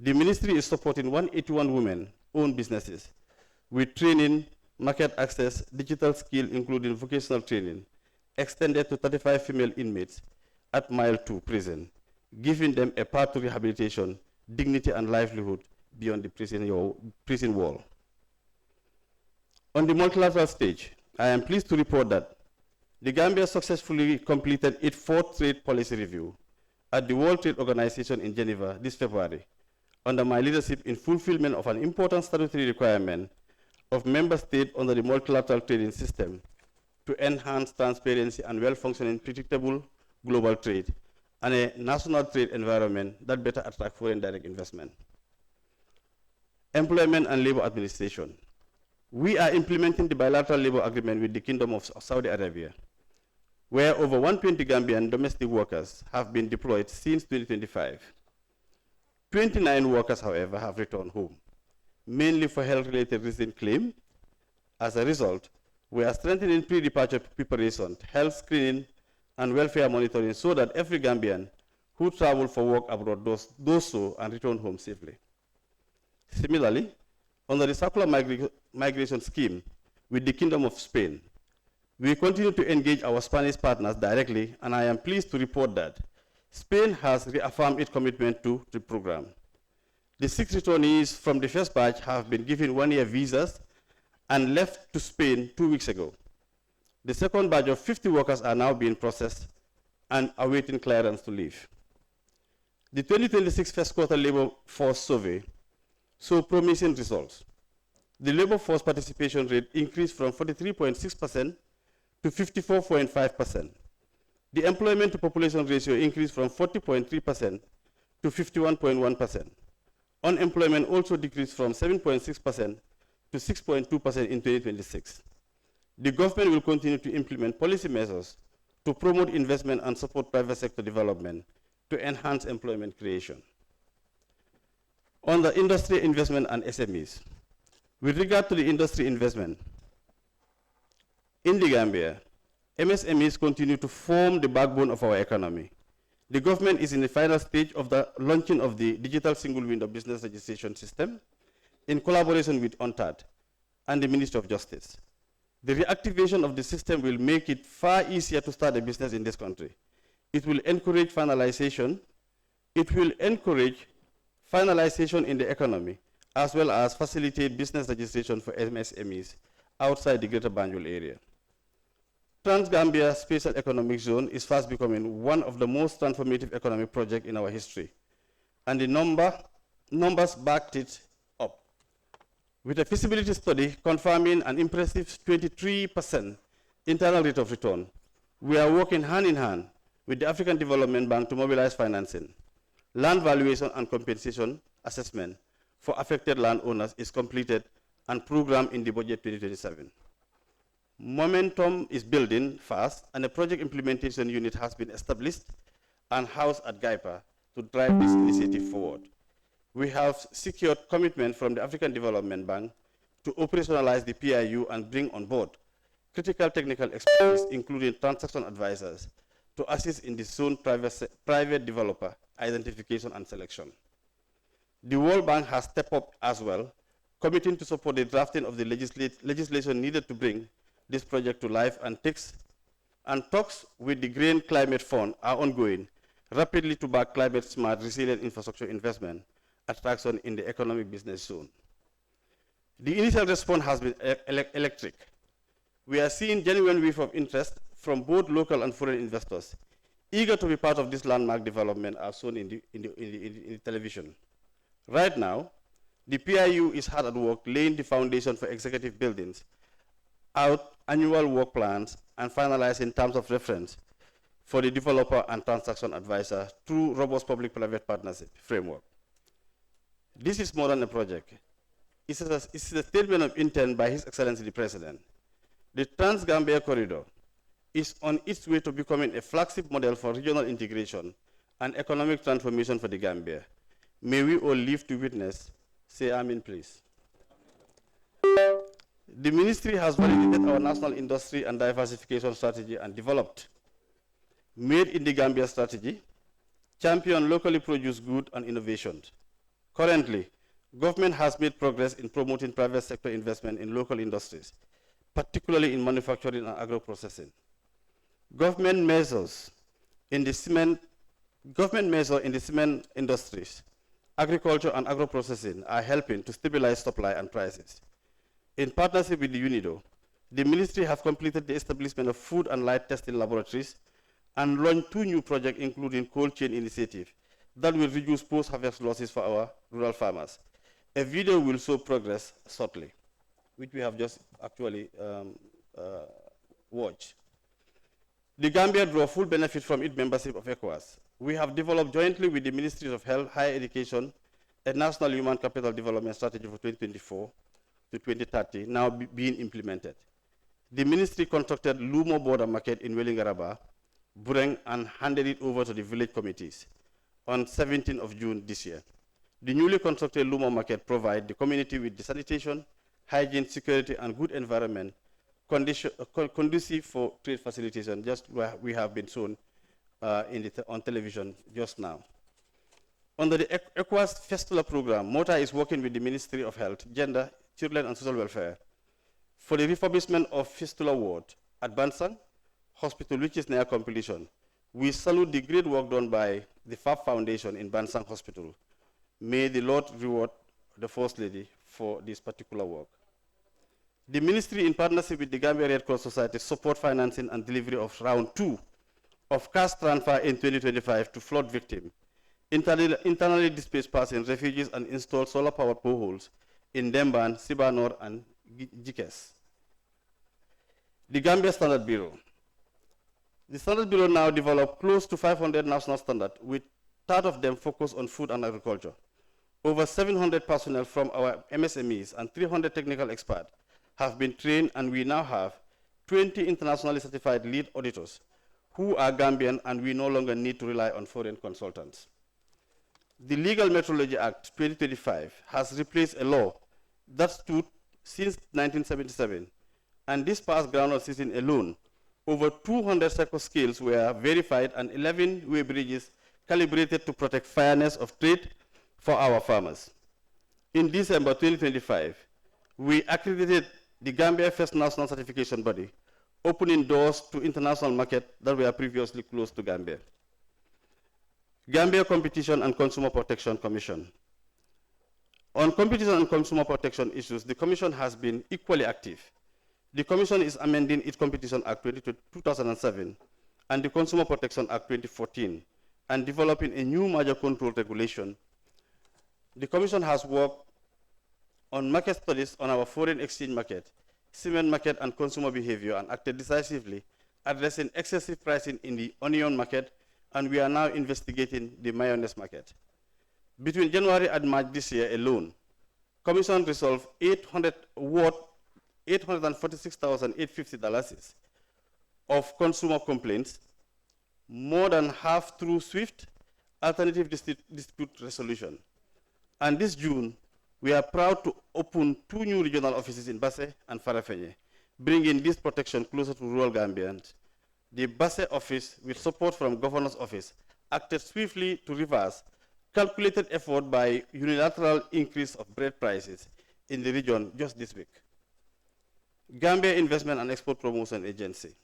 the ministry is supporting 181 women-owned businesses with training, market access, digital skill, including vocational training, extended to 35 female inmates at Mile 2 prison, giving them a path to rehabilitation, dignity, and livelihood beyond the prison wall. On the multilateral stage, I am pleased to report that the Gambia successfully completed its 4th trade policy review at the World Trade Organization in Geneva this February, under my leadership in fulfillment of an important statutory requirement of member states under the multilateral trading system to enhance transparency and well-functioning, predictable global trade and a national trade environment that better attract foreign direct investment. Employment and Labor Administration. We are implementing the bilateral labor agreement with the Kingdom of Saudi Arabia, where over 120 Gambian domestic workers have been deployed since 2025. 29 workers, however, have returned home, mainly for health-related reason claim. As a result, we are strengthening pre-departure preparation, health screening, and welfare monitoring so that every Gambian who travel for work abroad does so and return home safely. Similarly, under the circular migration scheme with the Kingdom of Spain, we continue to engage our Spanish partners directly, and I am pleased to report that Spain has reaffirmed its commitment to the program. The 6 returnees from the first batch have been given 1-year visas and left to Spain 2 weeks ago. The second batch of 50 workers are now being processed and awaiting clearance to leave. The 2026 first quarter labor force survey showed promising results. The labor force participation rate increased from 43.6% to 54.5%. The employment to population ratio increased from 40.3% to 51.1%. Unemployment also decreased from 7.6% to 6.2% in 2026. The government will continue to implement policy measures to promote investment and support private sector development to enhance employment creation. On the industry investment and SMEs, with regard to the industry investment, in the Gambia, MSMEs continue to form the backbone of our economy. The government is in the final stage of the launching of the digital single window business registration system in collaboration with UNTAD and the Ministry of Justice. The reactivation of the system will make it far easier to start a business in this country. It will encourage finalization. It will encourage finalization in the economy, as well as facilitate business registration for MSMEs outside the Greater Banjul area. Trans-Gambia Special Economic Zone is fast becoming one of the most transformative economic projects in our history, and the numbers backed it up. With a feasibility study confirming an impressive 23% internal rate of return, we are working hand in hand with the African Development Bank to mobilize financing. Land valuation and compensation assessment for affected landowners is completed and programmed in the budget 2027. Momentum is building fast, and a project implementation unit has been established and housed at GAIPA to drive this initiative forward. We have secured commitment from the African Development Bank to operationalize the PIU and bring on board critical technical expertise, including transaction advisors, to assist in the zone private developer identification and selection. The World Bank has stepped up as well, committing to support the drafting of the legislation needed to bring this project to life, and talks with the Green Climate Fund are ongoing rapidly to back climate-smart, resilient infrastructure investment attraction in the economic business zone. The initial response has been electric. We are seeing genuine wave of interest from both local and foreign investors, eager to be part of this landmark development as shown in the television. Right now, the PIU is hard at work laying the foundation for executive buildings, out annual work plans, and finalizing terms of reference for the developer and transaction advisor through robust public-private partnership framework. This is more than a project. It's a statement of intent by His Excellency the President. The Trans-Gambia Corridor is on its way to becoming a flagship model for regional integration and economic transformation for the Gambia. May we all live to witness. Say amen, please. The Ministry has validated our national industry and diversification strategy and developed Made in the Gambia strategy, champion locally produced goods and innovations. Currently, government has made progress in promoting private sector investment in local industries, particularly in manufacturing and agro-processing. Government measures in the cement industries, agriculture and agro-processing are helping to stabilize supply and prices. In partnership with the UNIDO, the ministry has completed the establishment of food and light testing laboratories and launched 2 new projects, including cold chain initiative that will reduce post-harvest losses for our rural farmers. A video will show progress shortly, which we have just actually watched. The Gambia draw full benefit from its membership of ECOWAS. We have developed jointly with the Ministries of Health, Higher Education, a national human capital development strategy for 2024 to 2030, now being implemented. The ministry constructed Lumo border market in Wellingaraba, Bureng, and handed it over to the village committees on 17th of June this year. The newly constructed Lumo market provides the community with the sanitation, hygiene, security, and good environment conducive for trade facilitation, just where we have been shown on television just now. Under the ECOWAS Fistula program, MOTA is working with the Ministry of Health, Gender, Children and Social Welfare for the refurbishment of Fistula ward at Bansang Hospital, which is near completion. We salute the great work done by the FAB Foundation in Bansang Hospital. May the Lord reward the First Lady for this particular work. The ministry, in partnership with the Gambia Red Cross Society, support financing and delivery of round 2 of cash transfer in 2025 to flood victims, internally displaced persons, refugees, and install solar-powered boreholes in Demban, Sibanor, and Jikes. The Gambia Standard Bureau. The Standard Bureau now developed close to 500 national standards, with 1/3 of them focused on food and agriculture. Over 700 personnel from our MSMEs and 300 technical experts have been trained, and we now have 20 internationally certified lead auditors who are Gambian, and we no longer need to rely on foreign consultants. The Legal Metrology Act 2025 has replaced a law that stood since 1977, and this past groundnut season alone, over 200 cycle scales were verified and 11 way bridges calibrated to protect fairness of trade for our farmers. In December 2025, we accredited the Gambia First National Certification Body, opening doors to international markets that were previously closed to Gambia. Gambia Competition and Consumer Protection Commission. On competition and consumer protection issues, the Commission has been equally active. The Commission is amending its Competition Act 2007 and the Consumer Protection Act 2014 and developing a new merger control regulation. The Commission has worked on market studies on our foreign exchange market, cement market, and consumer behavior, and acted decisively, addressing excessive pricing in the onion market, and we are now investigating the mayonnaise market. Between January and March this year alone, Commission resolved $846,850 of consumer complaints, more than half through swift alternative dispute resolution. And this June, We are proud to open 2 new regional offices in Basse and Farafenye, bringing this protection closer to rural Gambians. The Basse office, with support from Governor's office, acted swiftly to reverse calculated effort by unilateral increase of bread prices in the region just this week. Gambia Investment and Export Promotion Agency.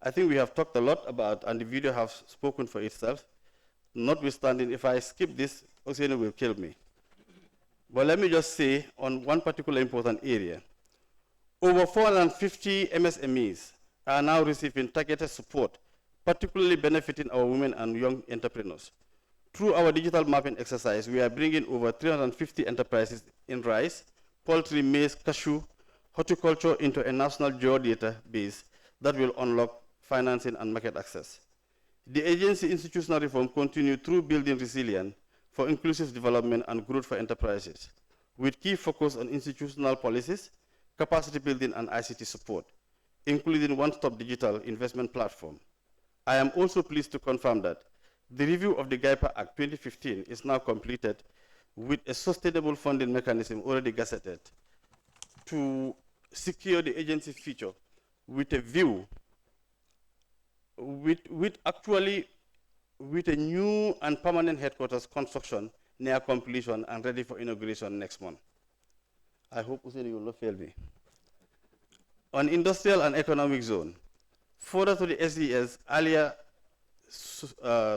I think we have talked a lot about, and the video has spoken for itself. Notwithstanding, if I skip this, Oceano will kill me. But let me just say on one particular important area. Over 450 MSMEs are now receiving targeted support, particularly benefiting our women and young entrepreneurs. Through our digital mapping exercise, we are bringing over 350 enterprises in rice, poultry, maize, cashew, horticulture into a national geodatabase that will unlock financing and market access. The agency institutional reform continued through building resilience for inclusive development and growth for enterprises, with key focus on institutional policies, capacity building, and ICT support, including one-stop digital investment platform. I am also pleased to confirm that the review of the GAIPA Act 2015 is now completed with a sustainable funding mechanism already gazetted to secure the agency's future with a view, with a new and permanent headquarters construction near completion and ready for inauguration next month. I hope Usain will not fail me. On industrial and economic zone, further to the SES earlier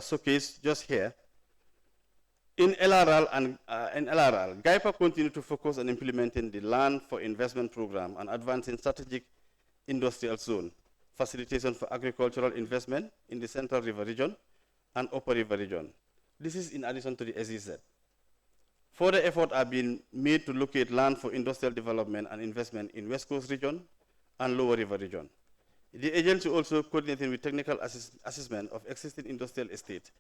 showcase just here, in LRL, GAIPA continued to focus on implementing the Land for Investment program and advancing strategic industrial zone, facilitation for agricultural investment in the Central River region and Upper River region. This is in addition to the SEZ. Further efforts are being made to locate land for industrial development and investment in West Coast region and Lower River region. The agency also coordinating with technical assessment of existing industrial estates,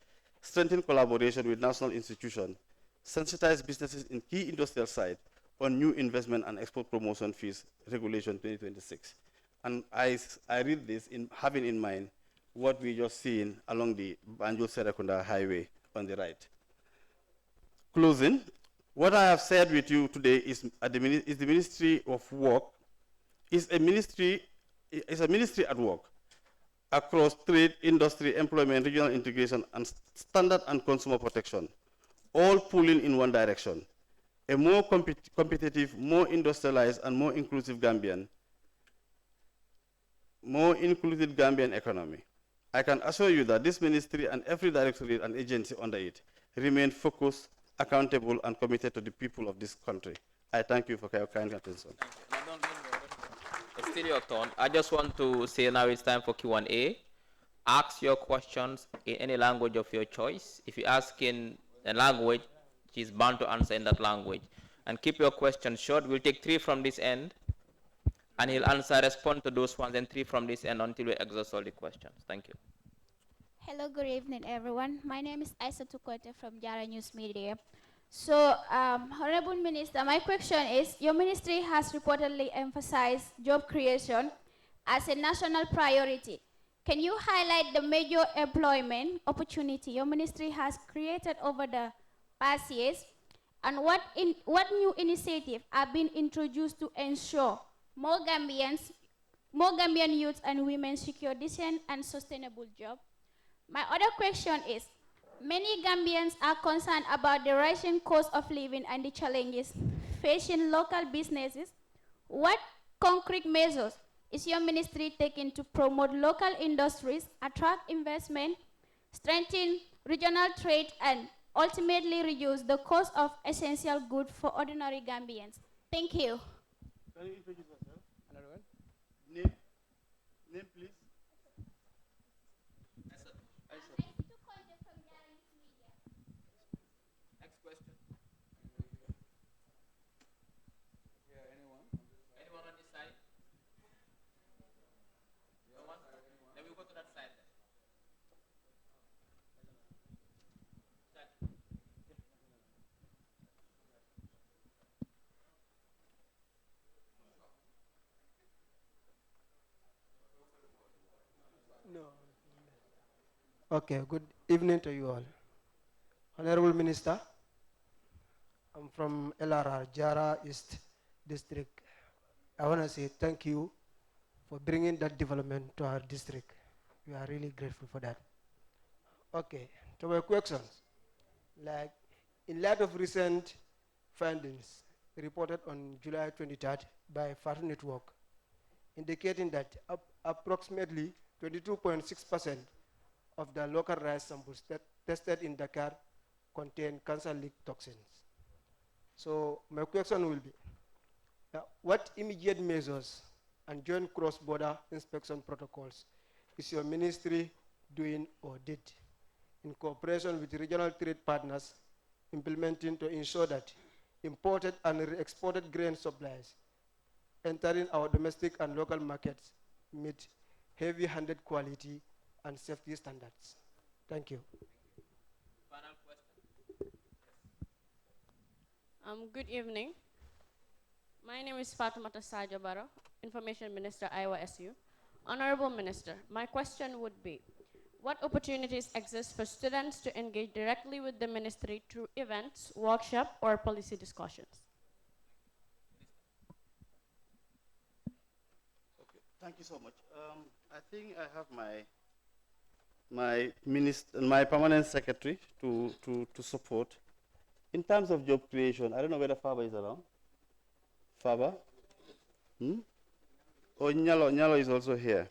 strengthen collaboration with national institutions, sensitize businesses in key industrial sites on new investment and export promotion fees regulation 2026. And I read this having in mind what we just seen along the Banjul-Serekunda highway on the right. Closing, what I have said with you today is the Ministry of Work, is a ministry at work across trade, industry, employment, regional integration, and standard and consumer protection, all pulling in one direction. A more competitive, more industrialized, and more inclusive Gambian economy. I can assure you that this ministry and every directorate and agency under it remain focused, accountable, and committed to the people of this country. I thank you for your kind attention. It's still your turn. I just want to say now it's time for Q&A. Ask your questions in any language of your choice. If you ask in a language, she's bound to answer in that language. And keep your questions short. We'll take 3 from this end, and he'll respond to those ones, and 3 from this end until we exhaust all the questions. Thank you. Hello, good evening, everyone. My name is Isa Tukote from Jara News Media. So, Honorable Minister, my question is, your ministry has reportedly emphasized job creation as a national priority. Can you highlight the major employment opportunity your ministry has created over the past years, and what new initiatives have been introduced to ensure more Gambian youths and women secure decent and sustainable jobs? My other question is, many Gambians are concerned about the rising cost of living and the challenges facing local businesses. What concrete measures is your ministry taking to promote local industries, attract investment, strengthen regional trade, and ultimately reduce the cost of essential goods for ordinary Gambians? Thank you. Can you introduce yourself? Another one? Name, please. Next question. Anyone on this side? No one? Then we'll go to that side then. No. Okay, good evening to you all. Honorable Minister, I'm from LRR, Jara East District. I want to say thank you for bringing that development to our district. We are really grateful for that. Okay, to my questions. Like, in light of recent findings reported on July 23rd by Far Network, indicating that approximately 22.6% of the local rice samples tested in Dakar contain cancer-leak toxins. So my question will be, what immediate measures and joint cross-border inspection protocols is your ministry doing or did in cooperation with regional trade partners implementing to ensure that imported and re-exported grain supplies entering our domestic and local markets meet heavy-handed quality and safety standards? Thank you. Good evening. My name is Fatoumata Sadio Baro, Information Minister, Iowa SU. Honorable Minister, my question would be, what opportunities exist for students to engage directly with the ministry through events, workshops, or policy discussions? Okay, thank you so much. I think I have my permanent secretary to support. In terms of job creation, I don't know whether Faba is around. Faba? Oh, Nyalo is also here.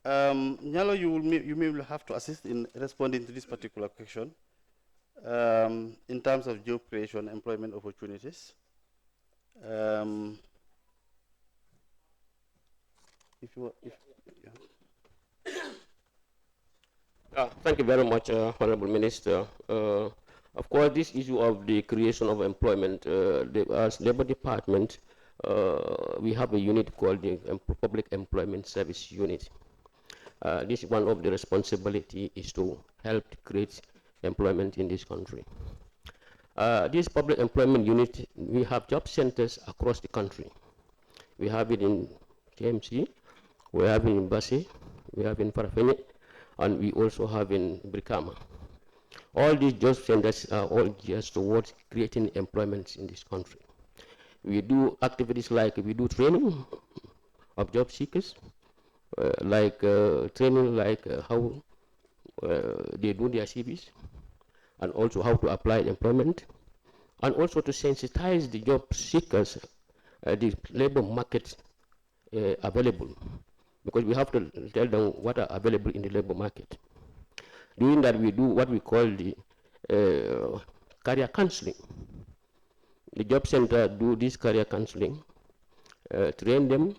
Nyalo, you may have to assist in responding to this particular question in terms of job creation, employment opportunities. Thank you very much, Honorable Minister. Of course, this issue of the creation of employment, as Labour Department, we have a unit called the Public Employment Service Unit. This one of the responsibility is to help create employment in this country. This Public Employment Unit, we have job centers across the country. We have it in KMC, we have it in Bassi, we have it in Farafenni, and we also have in Brikama. All these job centers are all geared towards creating employment in this country. We do activities like we do training of job seekers, training like how they do their CVs, and also how to apply employment, and also to sensitize the job seekers, the labor market available, because we have to tell them what are available in the labor market. Doing that, we do what we call the career counseling. The job center do this career counseling, train them,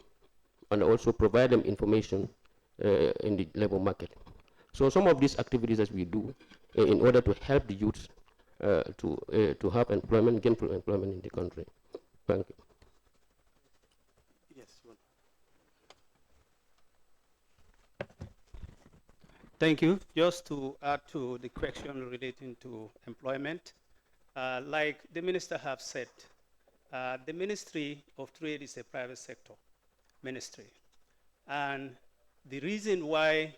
and also provide them information in the labor market. So some of these activities that we do in order to help the youth to have employment, gainful employment in the country. Thank you. Yes. Thank you. Just to add to the question relating to employment, like the minister have said, the Ministry of Trade is a private sector ministry. And the reason why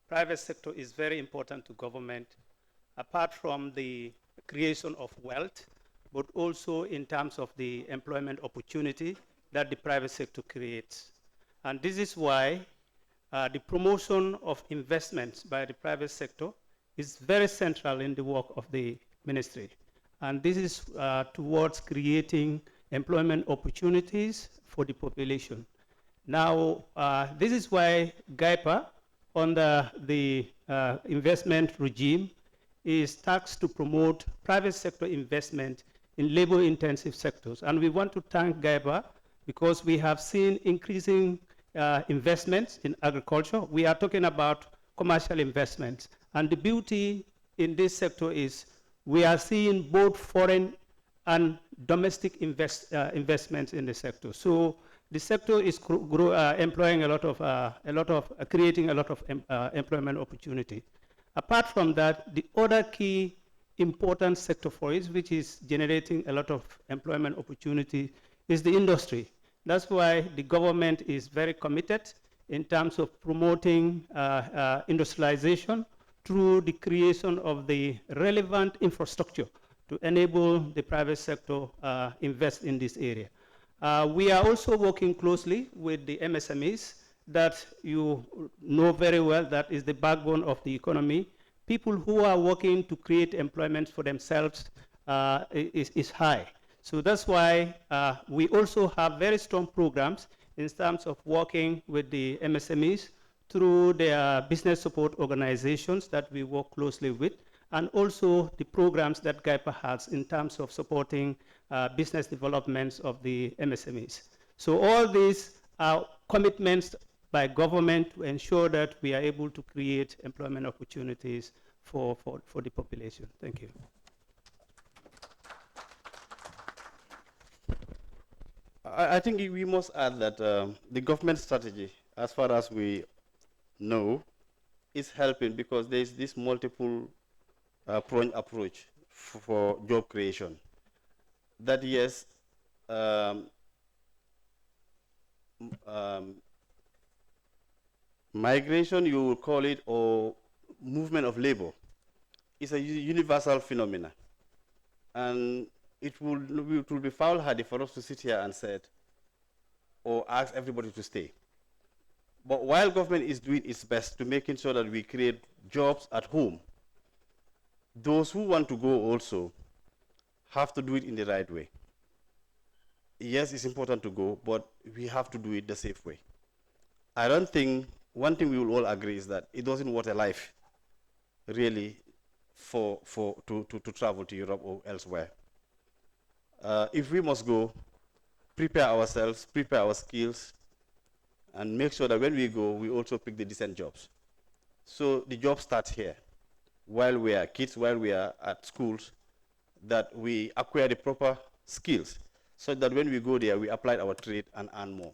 private sector is very important to government, apart from the creation of wealth, but also in terms of the employment opportunity that the private sector creates. And this is why the promotion of investments by the private sector is very central in the work of the ministry. And this is towards creating employment opportunities for the population. Now, this is why GAIPA, under the investment regime, is tasked to promote private sector investment in labor-intensive sectors. And we want to thank GAIPA because we have seen increasing investments in agriculture. We are talking about commercial investments. And the beauty in this sector is we are seeing both foreign and domestic investments in the sector. So the sector is employing creating a lot of employment opportunity. Apart from that, the other key important sector for it, which is generating a lot of employment opportunity, is the industry. That's why the government is very committed in terms of promoting industrialization through the creation of the relevant infrastructure to enable the private sector invest in this area. We are also working closely with the MSMEs that you know very well that is the backbone of the economy. People who are working to create employment for themselves is high. So that's why we also have very strong programs in terms of working with the MSMEs through their business support organizations that we work closely with, and also the programs that GAIPA has in terms of supporting business developments of the MSMEs. So all these are commitments by government to ensure that we are able to create employment opportunities for the population. Thank you. I think we must add that the government strategy, as far as we know, is helping because there is this multiple pronged approach for job creation. That yes, migration, you will call it, or movement of labor, is a universal phenomenon. And it will be foolhardy for us to sit here and say, or ask everybody to stay. But while government is doing its best to making sure that we create jobs at home, those who want to go also have to do it in the right way. Yes, it's important to go, but we have to do it the safe way. I don't think, one thing we will all agree is that it doesn't worth a life, really, to travel to Europe or elsewhere. If we must go, prepare ourselves, prepare our skills, and make sure that when we go, we also pick the decent jobs. So the job starts here, while we are kids, while we are at schools, that we acquire the proper skills, so that when we go there, we apply our trade and earn more.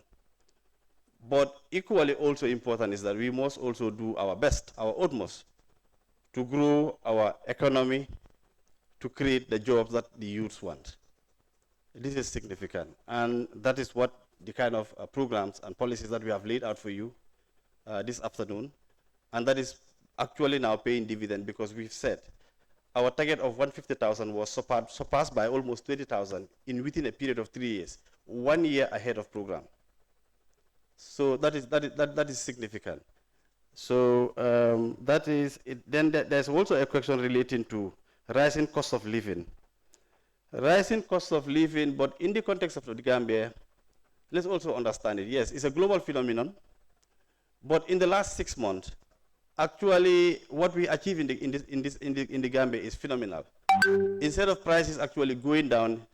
But equally also important is that we must also do our best, our utmost, to grow our economy, to create the jobs that the youths want. This is significant, and that is what the kind of programs and policies that we have laid out for you this afternoon, and that is actually now paying dividend, because we've said our target of 150,000 was surpassed by almost 20,000 within a period of 3 years, 1 year ahead of program. So that is significant. So that is it. Then there's also a question relating to rising cost of living. Rising cost of living, but in the context of the Gambia, let's also understand it. Yes, it's a global phenomenon, but in the last 6 months, actually what we achieve in the Gambia is phenomenal. Instead of prices actually going down,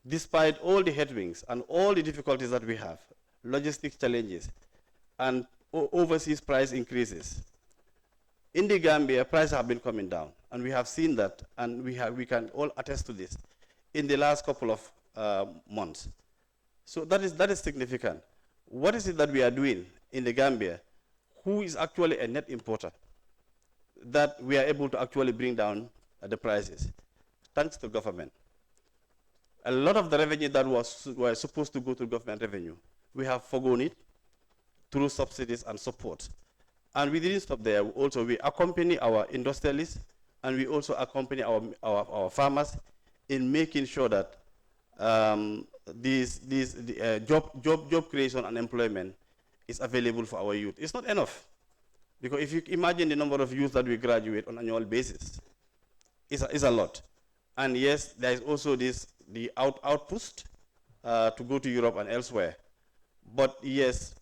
despite all the headwinds and all the difficulties that we have, logistic challenges, and overseas price increases, in the Gambia, prices have been coming down, and we have seen that, and we can all attest to this in the last couple of months. So that is significant. What is it that we are doing in the Gambia, who is actually a net importer, that we are able to actually bring down the prices? Thanks to government. A lot of the revenue that was supposed to go to government revenue, we have forgone it through subsidies and support. And we didn't stop there. Also, we accompany our industrialists, and we also accompany our farmers in making sure that job creation and employment is available for our youth. It's not enough, because if you imagine the number of youth that we graduate on an annual basis, it's a lot. And yes, there is also the outpost to go to Europe and elsewhere. But yes,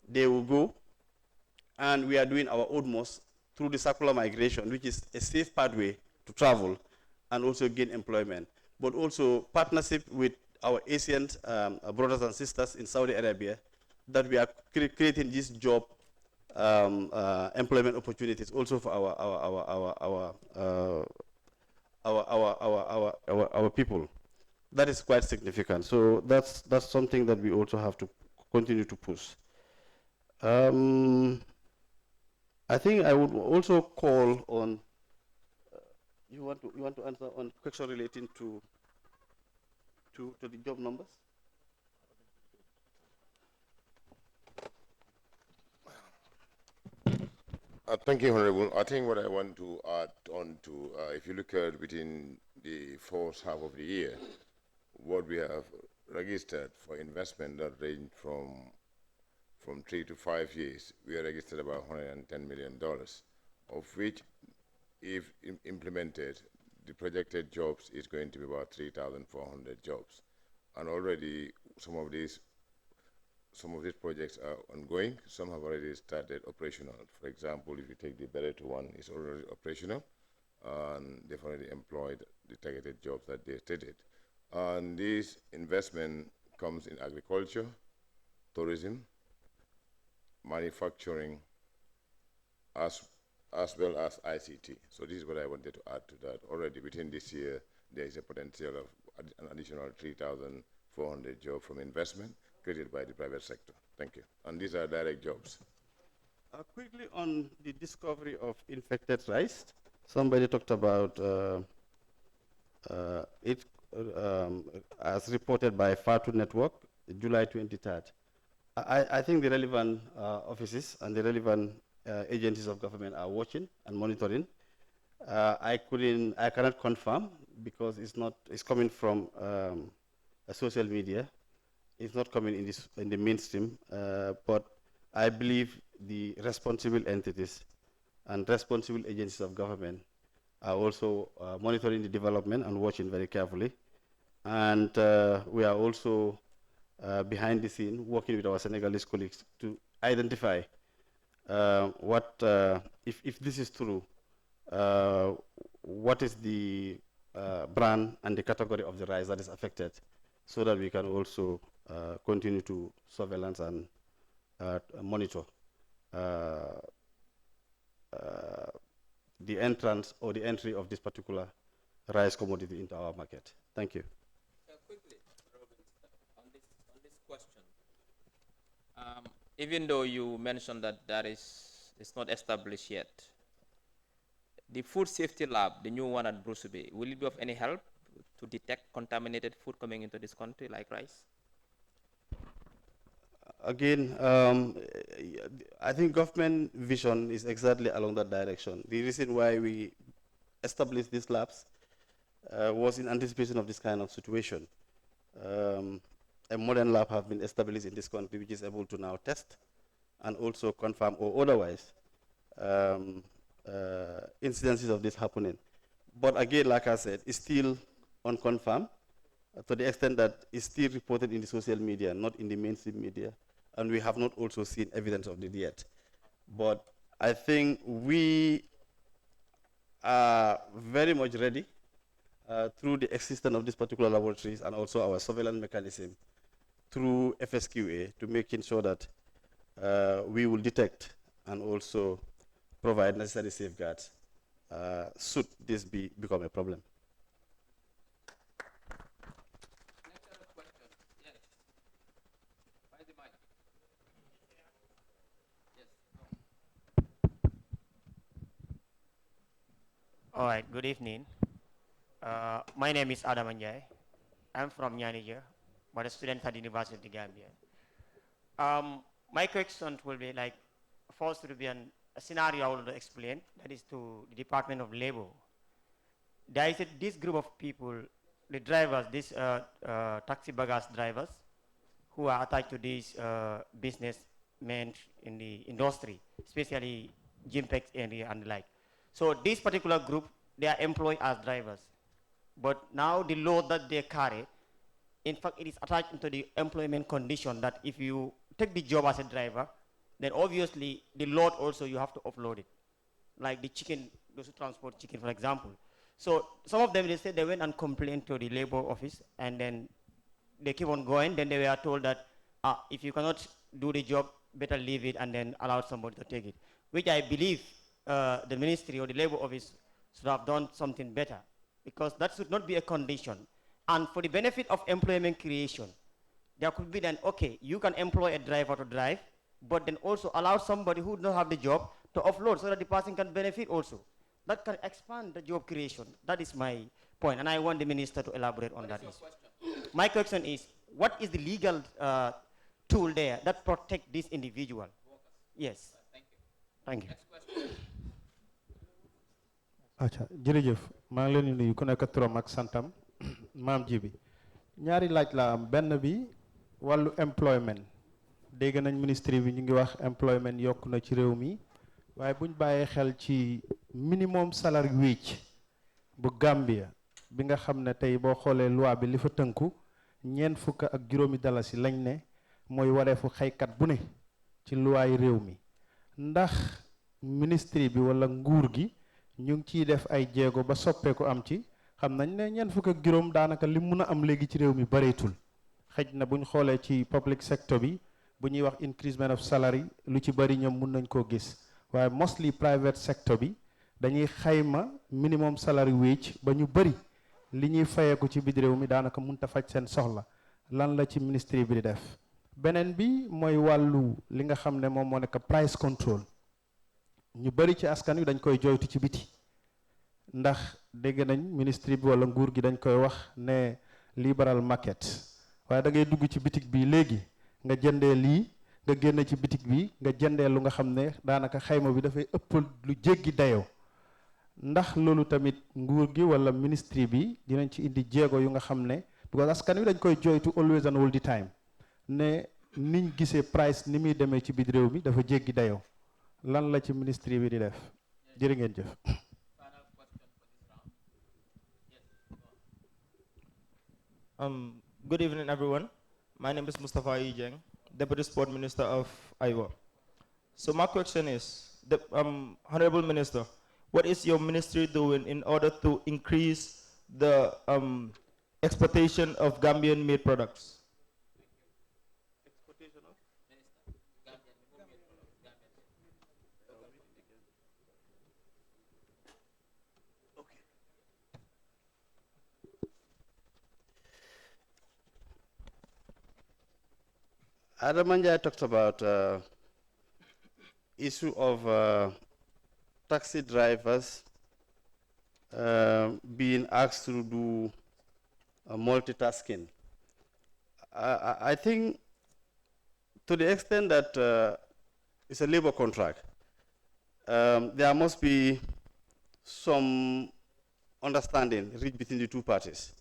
they will go, and we are doing our utmost through the circular migration, which is a safe pathway to travel and also gain employment, but also partnership with our Asian brothers and sisters in Saudi Arabia, that we are creating this job employment opportunities also for our people. That is quite significant. So that's something that we also have to continue to push. I think I would also call on. You want to answer on question relating to the job numbers? Thank you, Honorable. I think what I want to add on to, if you look at within the first half of the year, what we have registered for investment that range from 3 to 5 years, we are registered about $110 million, of which, if implemented, the projected jobs is going to be about 3,400 jobs. And already some of these projects are ongoing. Some have already started operational. For example, if you take the Bereto one, it's already operational, and they've already employed the targeted jobs that they stated. And this investment comes in agriculture, tourism, manufacturing, as well as ICT. So this is what I wanted to add to that. Already within this year, there is a potential of an additional 3,400 jobs from investment created by the private sector. Thank you. And these are direct jobs. Quickly on the discovery of infected rice, somebody talked about it as reported by FATU Network, July 23rd. I think the relevant offices and the relevant agencies of government are watching and monitoring. I cannot confirm because it's coming from social media. It's not coming in the mainstream, but I believe the responsible entities and responsible agencies of government are also monitoring the development and watching very carefully. And we are also behind the scene working with our Senegalese colleagues to identify if this is true, what is the brand and the category of the rice that is affected, so that we can also continue to surveillance and monitor the entrance or the entry of this particular rice commodity into our market. Thank you. Quickly, on this question, even though you mentioned that it's not established yet, the food safety lab, the new one at Brusubi, will it be of any help to detect contaminated food coming into this country, like rice? Again, I think government vision is exactly along that direction. The reason why we established these labs was in anticipation of this kind of situation. A modern lab has been established in this country which is able to now test and also confirm or otherwise incidences of this happening. But again, like I said, it's still unconfirmed to the extent that it's still reported in the social media, not in the mainstream media. And we have not also seen evidence of it yet. But I think we are very much ready through the existence of these particular laboratories and also our surveillance mechanism through FSQA to making sure that we will detect and also provide necessary safeguards should this become a problem. All right, good evening. My name is Adam Anjay. I'm from Niger, but a student at the University of the Gambia. My question will be like, first will be a scenario I will explain, that is to the Department of Labor. There is this group of people, the drivers, these taxi baggage drivers, who are attached to these businessmen in the industry, especially Gimpex area and the like. So this particular group, they are employed as drivers. But now the load that they carry, in fact, it is attached into the employment condition that if you take the job as a driver, then obviously the load also you have to offload it. Like the chicken, those who transport chicken, for example. So some of them, they said they went and complained to the labor office, and then they keep on going. Then they were told that if you cannot do the job, better leave it and then allow somebody to take it. Which I believe the ministry or the labor office should have done something better, because that should not be a condition. And for the benefit of employment creation, there could be then, okay, you can employ a driver to drive, but then also allow somebody who doesn't have the job to offload so that the person can benefit also. That can expand the job creation. That is my point, and I want the minister to elaborate on that issue. My question is, what is the legal tool there that protect this individual? Yes. Thank you. Thank you. Next question. acca jërëjëf maa ngi leen di nuyu ku nekk turam ak santam maam ji bi ñaari laaj la am benn bi wàllu employment dégg nañ ministre bi ñu ngi wax employment yokk na ci réew mi waaye buñ bàyyee xel ci minimum salary wage bu Gambia bi nga xam ne tey boo xoolee loi bi li fa tënku ñeent fukk ak juróomi dalasi lañ ne mooy wareefu xëykat bu ne ci loi yi réew mi ndax ministre bi wala nguur gi ñu ngi ciy def ay jéego ba soppeeku am ci xam nañ ne ñeent fukk ak juróom daanaka li mun a am léegi ci réew mi bareetul xëj na buñ xoolee ci public sector bi bu ñuy wax increasement of salary lu ci bari ñoom mun nañ koo gis waaye mostly private sector bi dañuy xayma minimum salary wage ba ñu bari li ñuy fayeeku ci biir réew mi daanaka munta faj seen soxla lan la ci ministre bi di def beneen bi mooy wàllu li nga xam ne moom moo nekk price control ñu bari ci askan wi dañ koy joytu ci biti ndax dégg nañ ministre bi wala nguur gi dañ koy wax ne liberal market waaye da ngay dugg ci bitik bi léegi nga jëndee lii nga génn ci bitik bi nga jëndee lu nga xam ne daanaka xayma bi dafay ëpp lu jéggi dayoo ndax loolu tamit nguur gi wala ministre bi dinañ ci indi jéego yu nga xam ne because askan wi dañ koy joytu always and all the time ne niñ gisee price ni muy demee ci biir réew mi dafa jéggi dayoo lan la ci ministre bi di def jërë ngeen jëf. Good evening, everyone. My name is Mustafa Ijeng, Deputy Sport Minister of Iowa. So my question is, Honorable Minister, what is your ministry doing in order to increase the exportation of Gambian-made products? Adam Manjai talked about issue of taxi drivers being asked to do multitasking. I think to the extent that it's a labor contract, there must be some understanding reached between the two parties.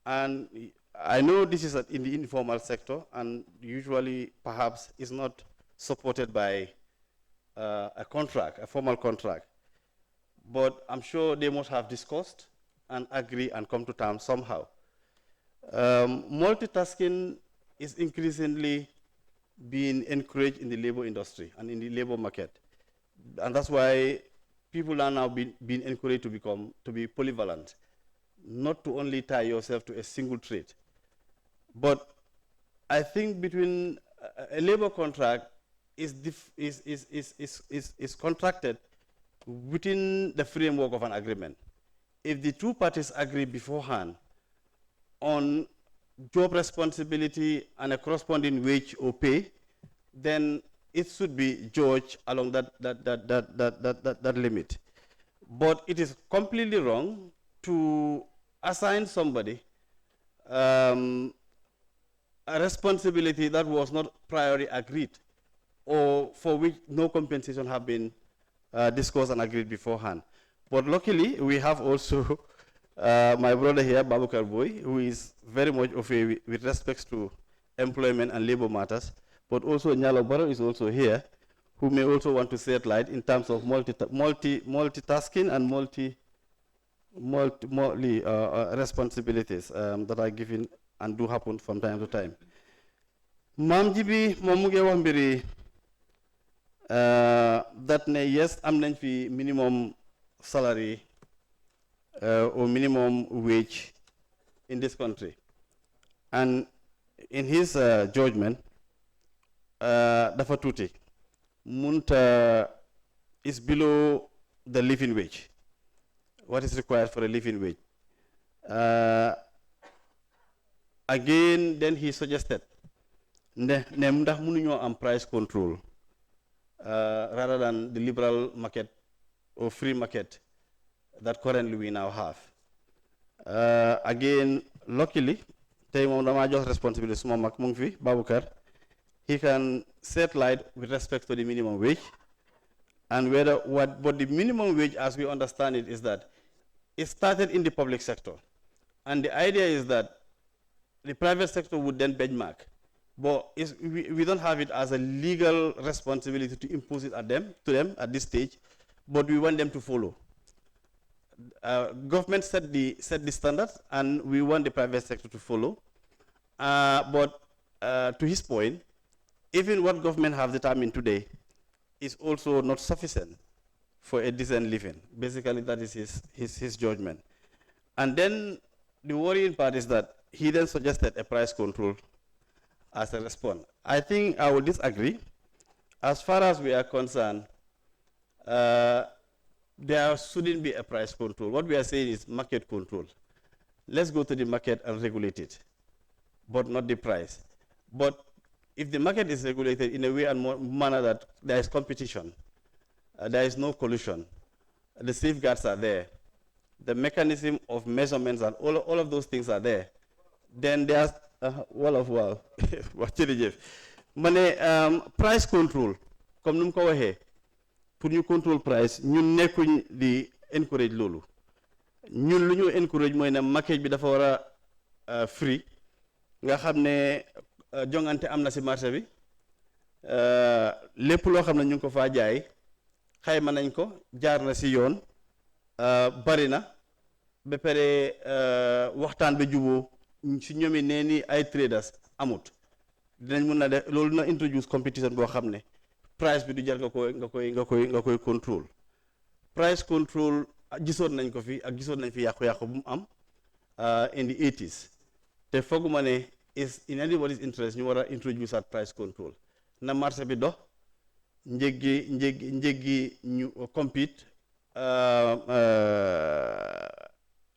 And I know this is in the informal sector and usually perhaps is not supported by a contract, a formal contract. But I'm sure they must have discussed and agree and come to terms somehow. Multitasking is increasingly being encouraged in the labor industry and in the labor market. And that's why people are now being encouraged to be polyvalent, not to only tie yourself to a single trade. But I think between a labor contract is contracted within the framework of an agreement. If the two parties agree beforehand on job responsibility and a corresponding wage or pay, then it should be judged along that limit. But it is completely wrong to assign somebody a responsibility that was not priorly agreed or for which no compensation have been discussed and agreed beforehand. But luckily, we have also my brother here, Babukar Boy, who is very much of a with respect to employment and labor matters. But also Nyalo Baro is also here, who may also want to shed light in terms of multitasking and multi responsibilities that are given and do happen from time to time. Mam Jibi momuge wambiri that ne yes am nañ fi minimum salary or minimum wage in this country, and in his judgment dafa tuuti munta is below the living wage, what is required for a living wage. Again, then he suggested ne ndax mënuñoo am price control rather than the liberal market or free market that currently we now have. Again, luckily, tey moom dama jox responsibility suma mag mu ngi fi Babukar. He can set light with respect to the minimum wage And but the minimum wage, as we understand it, is that it started in the public sector. And the idea is that the private sector would then benchmark. But we don't have it as a legal responsibility to impose it to them at this stage, but we want them to follow. Government set the standards, and we want the private sector to follow. But to his point, even what government have determined today is also not sufficient for a decent living. Basically, that is his judgment. And then the worrying part is that he then suggested a price control as a response. I think I would disagree. As far as we are concerned, there shouldn't be a price control. What we are saying is market control. Let's go to the market and regulate it, but not the price. But if the market is regulated in a way and manner that there is competition, there is no collusion, the safeguards are there, the mechanism of measurements and all of those things are there, then there's price control, comme nous ko waxee, pour ñu control price, ñun nekkuñ di encourage loolu. Ñun lu ñu encourage mooy ne market bi dafa war a free, nga xam ne jongante am na si marché bi, lépp loo xam ne ñu ngi ko faa jaay xayma nañ ko, jaar na si yoon, bari na ba pare waxtaan bi juboo si ñoomi nee ni ay traders amut. Dinañ mun na def loolu na introduce competition boo xam ne price bi du jar nga koy control. Price control gisoon nañ ko fi ak gisoon nañ fi yàqu-yàqu bu mu am in the 80s. Te fooguma ne is in anybody's interest ñu war a introduce at price control. Na marché bi dox, njëg gi ñu compete,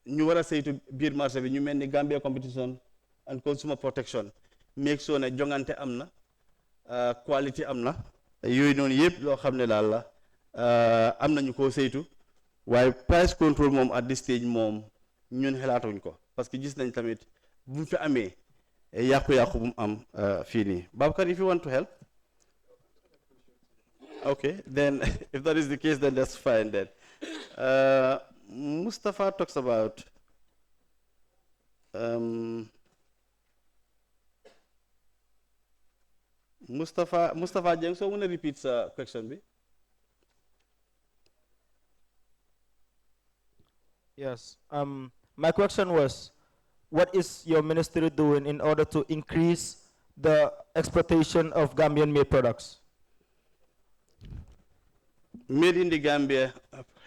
ñu war a saytu biir marché bi ñu mel ni Gambia Competition and Consumer Protection make sure ne jongante am na, quality am na, yooyu noonu yëpp loo xam ne daal la am nañu koo saytu, waaye price control moom at this stage moom ñun xelaatuñ ko parce que gis nañ tamit bu mu fi amee yàqu-yàqu bu mu am fii nii. Babacar, if you want to help. Okay, then if that is the case, then that's fine then. Mustafa talks about Mustafa Jeng, so I want to repeat the question. B? Yes. My question was, what is your ministry doing in order to increase the exploitation of Gambian-made products? Made in the Gambia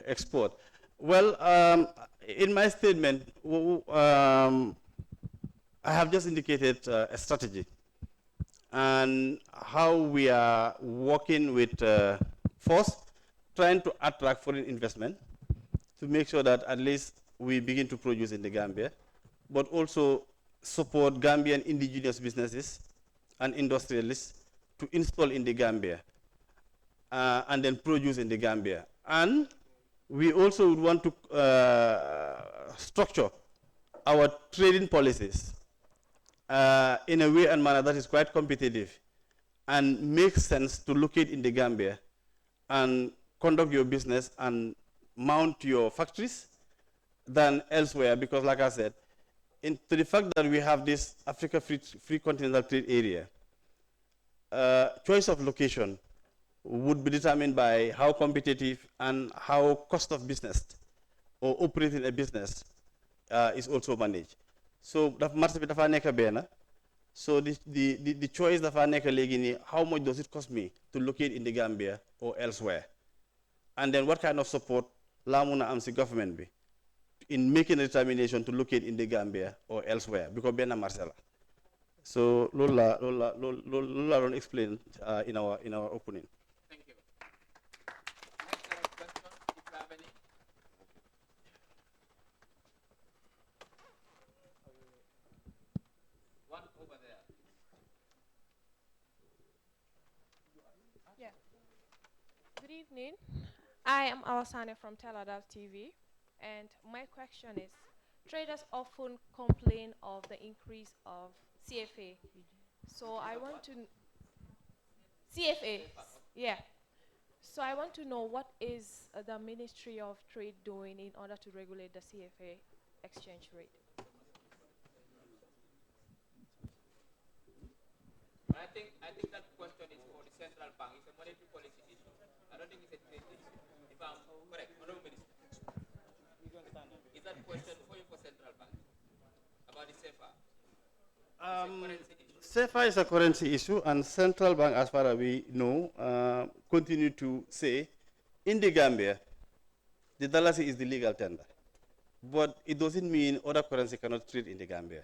export. Well, in my statement, I have just indicated a strategy and how we are working with first trying to attract foreign investment to make sure that at least we begin to produce in the Gambia, but also support Gambian indigenous businesses and industrialists to install in the Gambia and then produce in the Gambia. And we also would want to structure our trading policies in a way and manner that is quite competitive and makes sense to locate in the Gambia and conduct your business and mount your factories than elsewhere, because like I said, to the fact that we have this Africa free continental trade area, choice of location would be determined by how competitive and how cost of business or operating a business is also managed. So the market dafa nekk benn. So the choice dafa nekk léegi nii, how much does it cost me to locate in the Gambia or elsewhere? And then what kind of support laa mun a am si government bi in making a determination to locate in the Gambia or elsewhere, because benn marché la. So loolu la doon explain in our opening. Thank you. Next question, if you have any. One over there. Yeah. Good evening. I am Awasane from Teladal TV, and my question is, traders often complain of the increase of CFA. So I want to CFA, yeah. So So I want to know what is the Ministry of Trade doing in order to regulate the CFA exchange rate? I think that question is for the central bank. It's a monetary policy issue. I don't think it's a trade issue. If I'm correct, Honorable Minister. Is that question for you for central bank about the CFA? CFA is a currency issue, and central bank, as far as we know, continue to say, in the Gambia, the dollar is the legal tender. But it doesn't mean other currency cannot trade in the Gambia.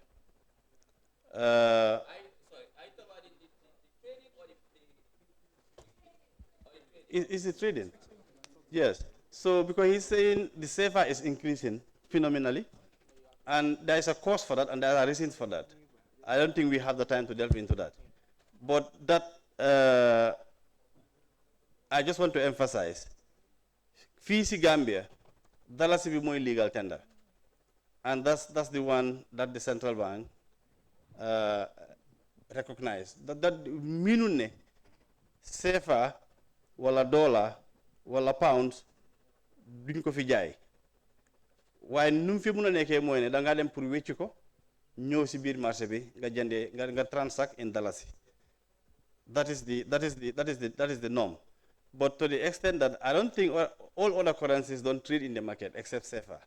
Is it trading? Yes. So because he's saying the CFA is increasing phenomenally, and there is a cause for that, and there are reasons for that. I don't think we have the time to delve into that. But that, I just want to emphasize, FISI Gambia, dollar is more illegal tender. And that's the one that the central bank recognized. That minune CFA, wala dollar, wala pounds, duñ ko fi jaay. Waaye num fi mëna nekké moy né da nga dem pour wéccu ko ñëw ci biir marché bi nga jëndé nga transact in dollars. That is the norm. But to the extent that I don't think all other currencies don't trade in the market except CFA.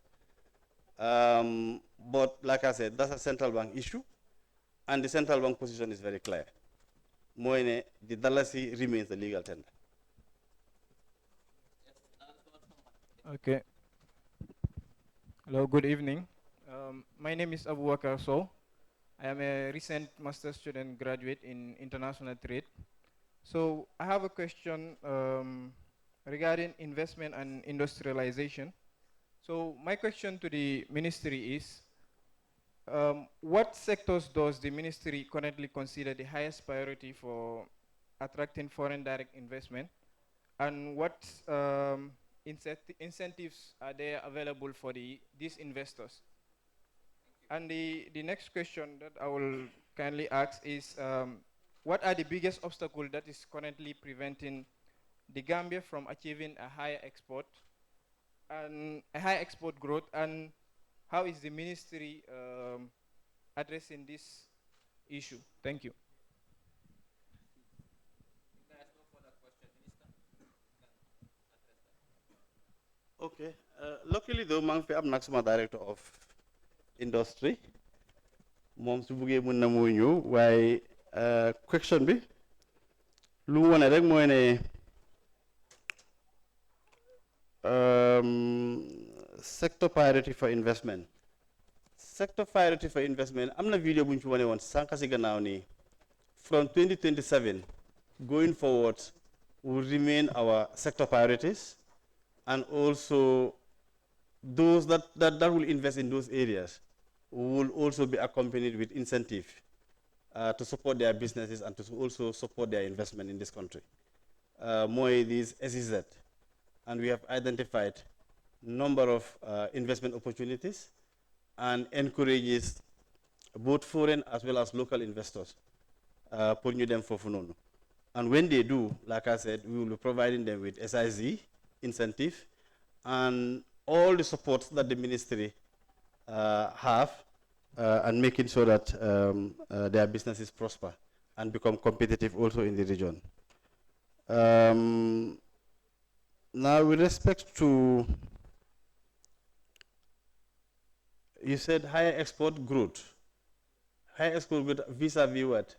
But like I said, that's a central bank issue, and the central bank position is very clear. Moine, the dollar remains the legal tender. Okay. Hello, good evening. My name is Abu Bakar Sow. I am a recent master's student graduate in international trade. So I have a question regarding investment and industrialization. So my question to the ministry is, what sectors does the ministry currently consider the highest priority for attracting foreign direct investment? And what incentives are there available for these investors? And the next question that I will kindly ask is, what are the biggest obstacles that is currently preventing the Gambia from achieving a higher export and a high export growth, and how is the ministry addressing this issue? Thank you. Okay. Luckily, though, I'm Naxuma Director of Industry. Mom su buggee mën na moo ñëw waaye question bi lu mu wane rek mooy ne sector priority for investment. Sector priority for investment, am na video bu ñu fi wane woon sànq si gannaaw nii. From 2027 going forward will remain our sector priorities, and also those that will invest in those areas will also be accompanied with incentive to support their businesses and to also support their investment in this country. More these SEZ, and we have identified number of investment opportunities and encourages both foreign as well as local investors pour ñu dem foofu noonu. And when they do, like I said, we will be providing them with SIZ incentive and all the support that the ministry have and making sure that their businesses prosper and become competitive also in the region. Now, with respect to, you said higher export growth. Higher export growth vis-a-vis what?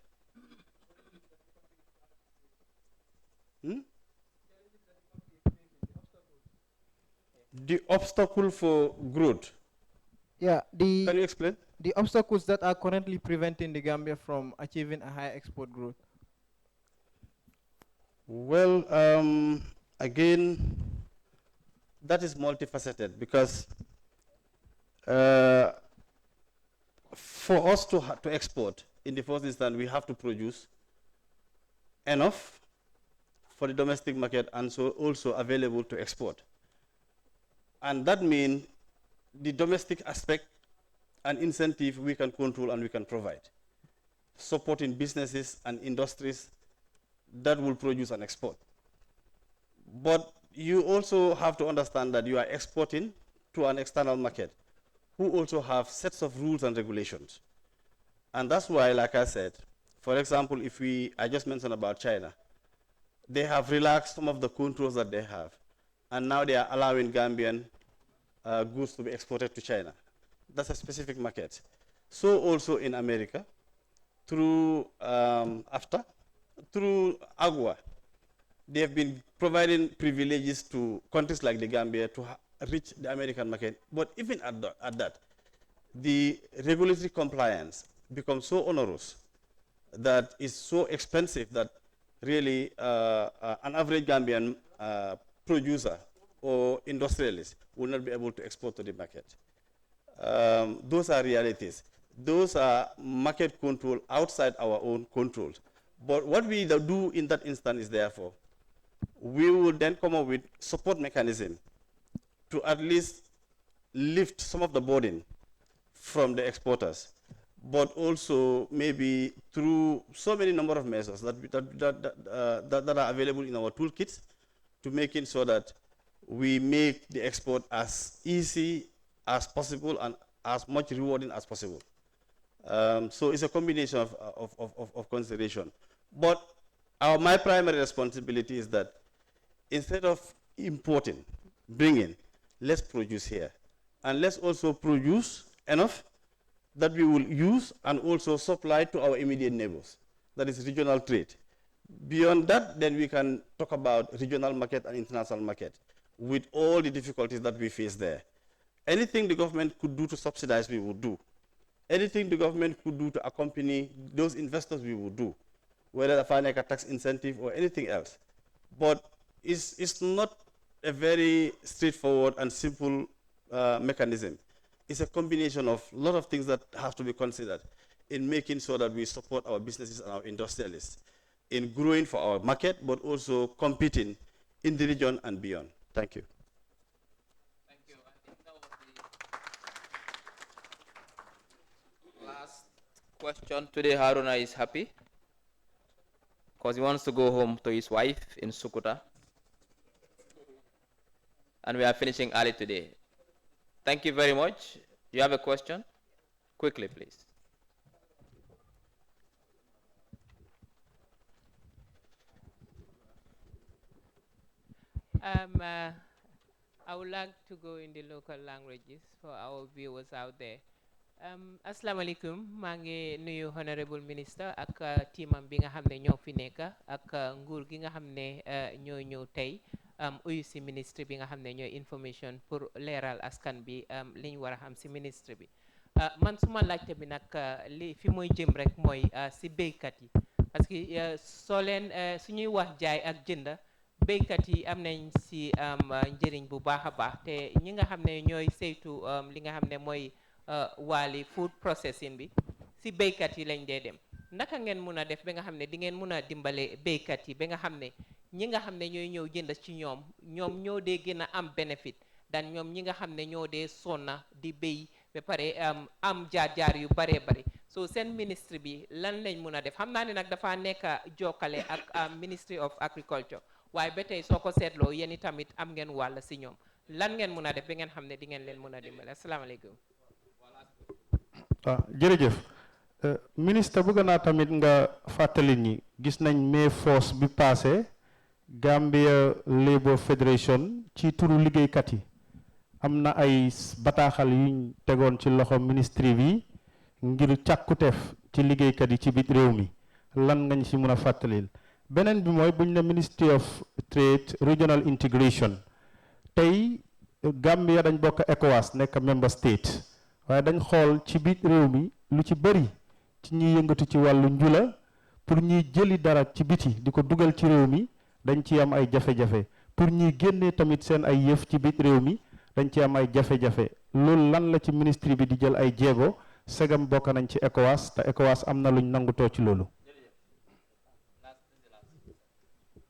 The obstacle for growth. Yeah, Can you explain? The obstacles that are currently preventing the Gambia from achieving a high export growth. Well, again, that is multifaceted because for us to export, in the first instance, we have to produce enough for the domestic market and so also available to export. And that means the domestic aspect and incentive we can control and we can provide, supporting businesses and industries that will produce and export. But you also have to understand that you are exporting to an external market who also have sets of rules and regulations. And that's why, like I said, for example, I just mentioned about China, they have relaxed some of the controls that they have. And now they are allowing Gambian goods to be exported to China. That's a specific market. So also in America, through AFTA, through AGUA, they have been providing privileges to countries like the Gambia to reach the American market. But even at that, the regulatory compliance becomes so onerous that it's so expensive that really an average Gambian producer or industrialist will not be able to export to the market. Those are realities. Those are market control outside our own controls. But what we do in that instance is therefore, we will then come up with support mechanism to at least lift some of the burden from the exporters, but also maybe through so many number of measures that are available in our toolkits to making sure that we make the export as easy as possible and as much rewarding as possible. So it's a combination of consideration. But my primary responsibility is that instead of importing, bringing, let's produce here. And let's also produce enough that we will use and also supply to our immediate neighbors. That is regional trade. Beyond that, then we can talk about regional market and international market with all the difficulties that we face there. Anything the government could do to subsidize, we will do. Anything the government could do to accompany those investors, we will do, whether a financial tax incentive or anything else. But it's not a very straightforward and simple mechanism. It's a combination of a lot of things that have to be considered in making sure that we support our businesses and our industrialists in growing for our market, but also competing in the region and beyond. Thank you. Thank you. I think that was the last question. Today Haruna is happy because he wants to go home to his wife in Sukuta. And we are finishing early today. Thank you very much. You have a question? Quickly, please. I would like to go in the local languages for our viewers out there. Assalamu alaikum, maa ngi nuyu honorable minister ak teamam bi nga xam ne ñoo fi nekk ak nguur gi nga xam ne ñoo ñëw tey uyu si ministre bi nga xam ne ñooy information pour leeral askan bi liñ war a xam si ministre bi. Man suma laajte bi nag li fi mooy jëm rek mooy si béykat yi parce que soo leen suñuy wax jaay ak jënda béykat yi am nañ si njëriñ bu baax a baax te ñi nga xam ne ñooy saytu li nga xam ne mooy waali food processing bi si béykat yi lañ dee dem naka ngeen mun a def ba nga xam ne di ngeen mun a dimbale béykat yi ba nga xam ne ñi nga xam ne ñooy ñëw jënd ci ñoom ñoo dee gën a am bénéfice dan ñoom ñi nga xam ne ñoo dee sonna di béy ba pare am jaar-jaar yu baree bari so seen ministre bi lan lañ mun a def xam naa ne nag dafa nekk jokkale ak Ministry of Agriculture waaye ba tey soo ko seetloo yéen tamit am ngeen wàll si ñoom lan ngeen mun a def ba ngeen xam ne di ngeen leen mun a dimbale asalaamaaleykum. Jërëjëf ministre bëgg naa tamit nga fàttali ñi gis nañ May force bi passé Gambia Labour Federation ci turu liggéeykat yi am na ay bataaxal yuñ tegoon ci loxo ministre bi ngir càkkuteef ci liggéeykat yi ci biir réew mi lan ngañ ci mën a fàttalil beneen bi mooy buñ ne Ministry of Trade Regional Integration tey Gambia dañ bokk ECOWAS nekk member state waaye dañ xool ci biir réew mi lu ci bëri ci ñuy yëngatu ci wàllu njula pour ñuy jëli dara ci biti di ko dugal ci réew mi dañ ci am ay jafe-jafe pour ñuy génnee tamit seen ay yëf ci biir réew mi dañ ci am ay jafe-jafe loolu lan la ci ministre bi di jël ay jéego segam bokk nañ ci ECOWAS te ECOWAS am na luñ nangutoo ci loolu.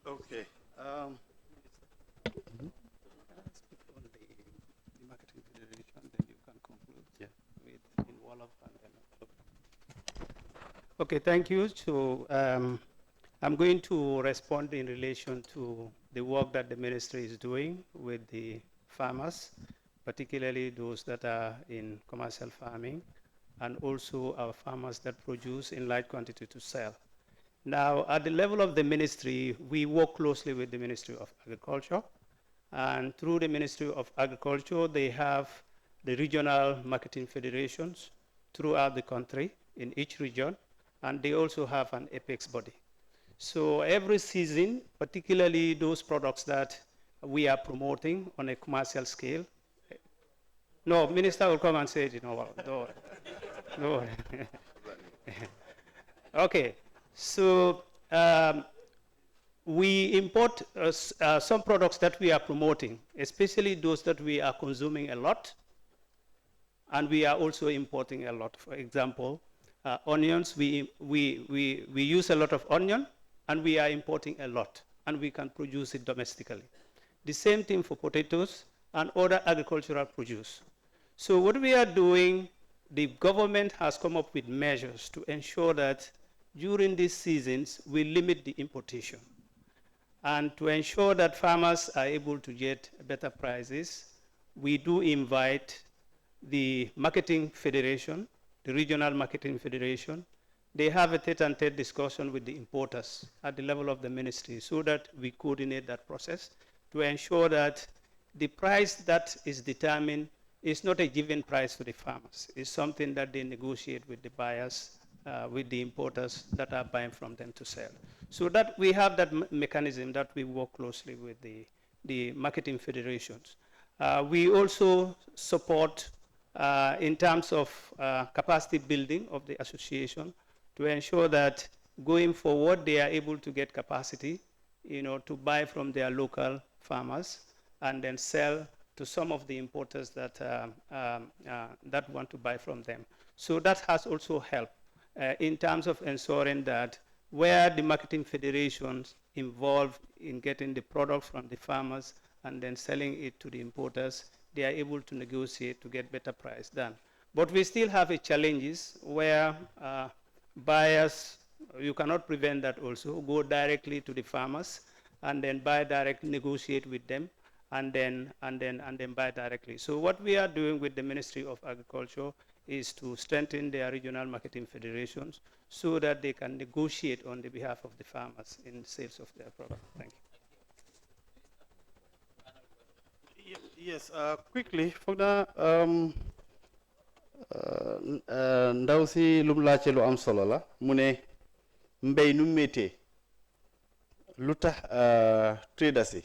Okay. Okay, thank you. So I'm going to respond in relation to the work that the ministry is doing with the farmers, particularly those that are in commercial farming, and also our farmers that produce in large quantity to sell. Now, at the level of the ministry, we work closely with the Ministry of Agriculture, and through the Ministry of Agriculture, they have the regional marketing federations throughout the country in each region, and they also have an apex body. So every season, particularly those products that we are promoting on a commercial scale. No, Minister will come and say it, don't worry. Okay, so we import some products that we are promoting, especially those that we are consuming a lot, and we are also importing a lot. For example, onions, we use a lot of onion, and we are importing a lot, and we can produce it domestically. The same thing for potatoes and other agricultural produce. So what we are doing, the government has come up with measures to ensure that during these seasons, we limit the importation. And to ensure that farmers are able to get better prices, we do invite the marketing federation, the regional marketing federation. They have a tete-a-tete discussion with the importers at the level of the ministry so that we coordinate that process to ensure that the price that is determined is not a given price to the farmers. It's something that they negotiate with the buyers, with the importers that are buying from them to sell. So that we have that mechanism that we work closely with the marketing federations. We also support in terms of capacity building of the association to ensure that going forward they are able to get capacity, to buy from their local farmers and then sell to some of the importers that that want to buy from them. So that has also helped in terms of ensuring that where the marketing federations involved in getting the product from the farmers and then selling it to the importers, they are able to negotiate to get better price done. But we still have challenges where buyers, you cannot prevent that also, go directly to the farmers and then buy directly, negotiate with them, and then buy directly. So what we are doing with the Ministry of Agriculture is to strengthen their regional marketing federations so that they can negotiate on the behalf of the farmers in sales of their product. Thank you. Yes, quickly, for the ndaw si lu mu laajte lu am solo la mu ne mbéy nu méttee lu tax traders yi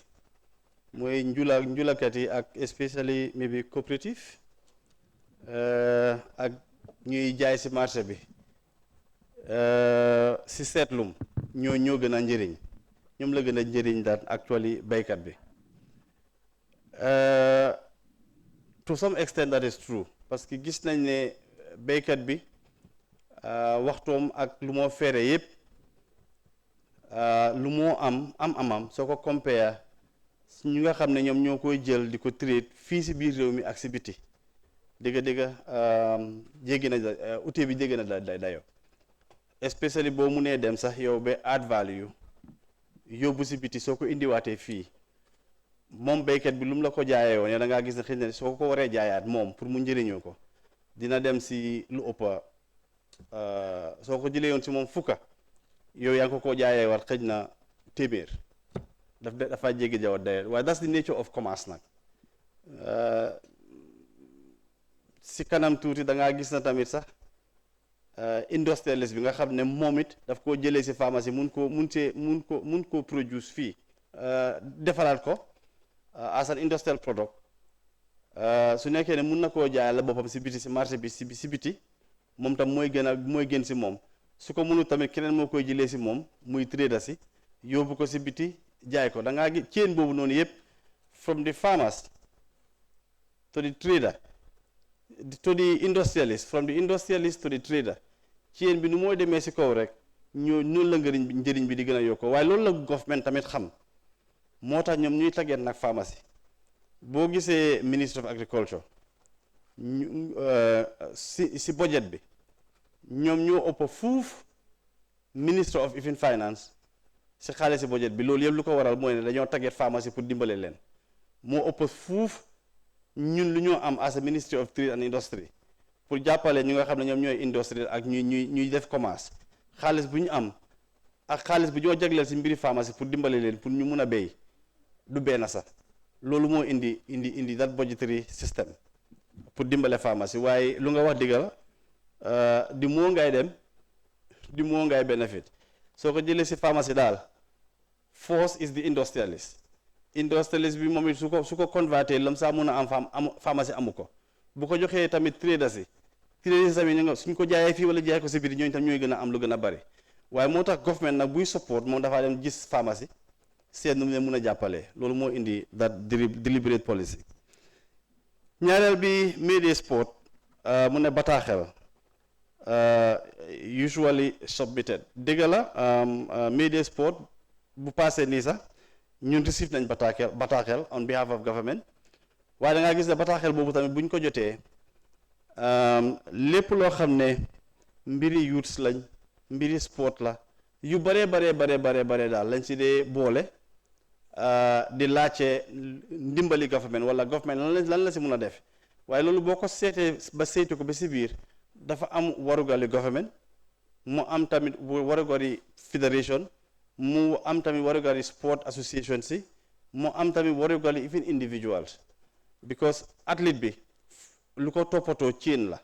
mooy njulakat yi ak especially maybe cooperative ak ñuy jaay si marché bi si seetlum ñoo gën a njëriñ ñoom la gën a njëriñ daan actually baykat bi. To some extent that is true parce que gis nañ ne béykat bi waxtoom ak lu moo fere yëpp lu moo amam soo ko compare ñu nga xam ne ñoom ñoo koy jël di ko trade fii si biir réew mi ak si biti dëgg jéggi na outil bi jéggi na dayo especially boo munee dem sax yow ba add value yóbbu si biti soo ko indiwaatee fii moom béykat bi lu mu la ko jaayee woon yow da ngaa gis ne xëy na soo ko waree jaayaat moom pour mu njëriñoo ko dina dem si lu ëpp soo ko jëlee yoon si moom fukka yow yaa ngi ko jaayee war xëj na téeméer dafa jéggi jaww dayo waaye that's the nature of commerce nag si kanam tuuti da ngaa gis na tamit sax industrialist bi nga xam ne moom it daf koo jëlee si pharmacie mun koo produce fii defaraat ko as an industrial product su nekkee ne mun na koo jaay la boppam si biti si marché bi si biti moom tam mooy gën si moom su ko mënul tamit keneen moo koy jëlee si moom muy trader si yóbbu ko si biti jaay ko da ngaa gis chain boobu noonu yëpp from the farmers to the trader to the industrialist, from the industrialist to the trader chain bi nu mooy demee si kaw rek noonu la njëriñ bi di gën a yokko waaye loolu la government tamit xam moo tax ñoom ñuy taggeet nag pharmacie boo gisee Ministry of Agriculture si budget bi ñoom ñoo ëpp fuuf Ministry of Even Finance si xaalisi budget bi loolu yëpp lu ko waral mooy ne dañoo tagget pharmacie pour dimbale leen moo ëpp fuuf ñun lu ñoo am as a Ministry of Trade and Industry pour jàppale ñu nga xam ne ñoom ñooy industrie ak ñuy def commerce xaalis bu ñu am ak xaalis bu ñoo jagleel si mbiri pharmacie pour dimbale leen pour ñu mun a béy du benn sax loolu moo indi that budgetary system pour dimbale pharmacie waaye lu nga wax dëgg la di moo ngay dem di moo ngay benefit soo ko jëlee si pharmacie daal force is the industrialist bi moom it su ko converté lam saa mun a am pharmacie amu ko bu ko joxee tamit traders yi tamit ñu suñ ko jaayee fii wala jaay ko si biir ñooñu tam ñooy gën a am lu gën a bari waaye moo tax government nag buy support moom dafaa dem gis pharmacie seet nu mu leen mun a jàppalee loolu moo indi that deliberate policy. ñaareel bi media sport mu ne bataaxel usually submitted dëgg la media sport bu passé nii sax ñun receive nañ bataaxel on behalf of government waaye da ngaa gis ne bataaxel boobu tamit buñ ko jotee lépp loo xam ne mbiri youths lañ mbiri sport la yu bare daal lañ si dee boole di laajte ndimbali government wala government lan la si mun a def waaye loolu boo ko seetee ba saytu ko ba si biir dafa am warugali government mu am tamit warugari fédération mu am tamit warugari sport association si mu am tamit warugari even individuals because athlete bi lu ko toppatoo ciin la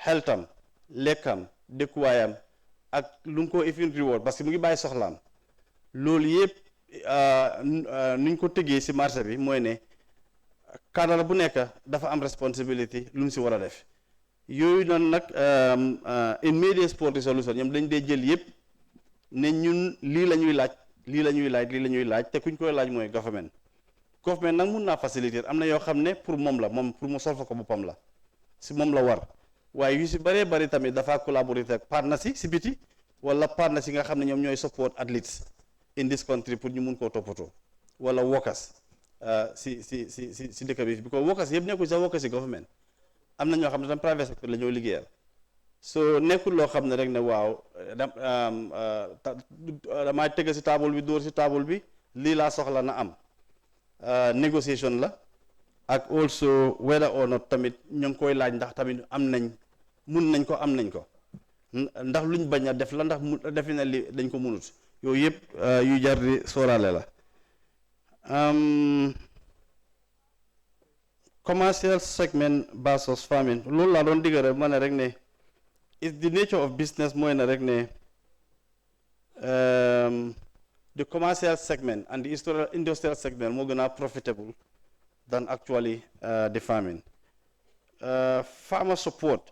xeltam lekkam dëkkuwaayam ak lu ko even reward parce que mu ngi bàyyi soxlaam loolu yëpp nuñ ko tëggee si marché bi mooy ne cadre bu nekk dafa am responsibility lu mu si war a def yooyu noonu nag in media sport solution ñoom dañ dee jël yëpp ne ñun lii la ñuy laaj te kuñ koy laaj mooy government nag mun naa faciliter am na yoo xam ne pour moom pour mu solfa ko boppam la si moom la war waaye yu si bëree bëri tamit dafa collaborer ak partners si biti wala partners yi nga xam ne ñoom ñooy support athletes in this country pour ñu mun koo toppatoo wala workers si dëkk bi because workers yëpp nekkul sax workers si government am na ñoo xam ne tam private sector la ñoo liggéeyal so nekkul loo xam ne rek ne waaw damay tëgg si table bi dóor si table bi lii laa soxla na am negotiation la ak also whether or not tamit ñu ngi koy laaj ndax tamit am nañ nañ ko ndax luñ bañ a def la ndax defi na li dañ ko munut yooyu yëpp yu jar di sóoraale la commercial segment versus farming loolu laa doon digga rek ma ne rek ne it's the nature of business mooy ne rek ne the commercial segment and the industrial segment moo gën a profitable than actually the farming farmer support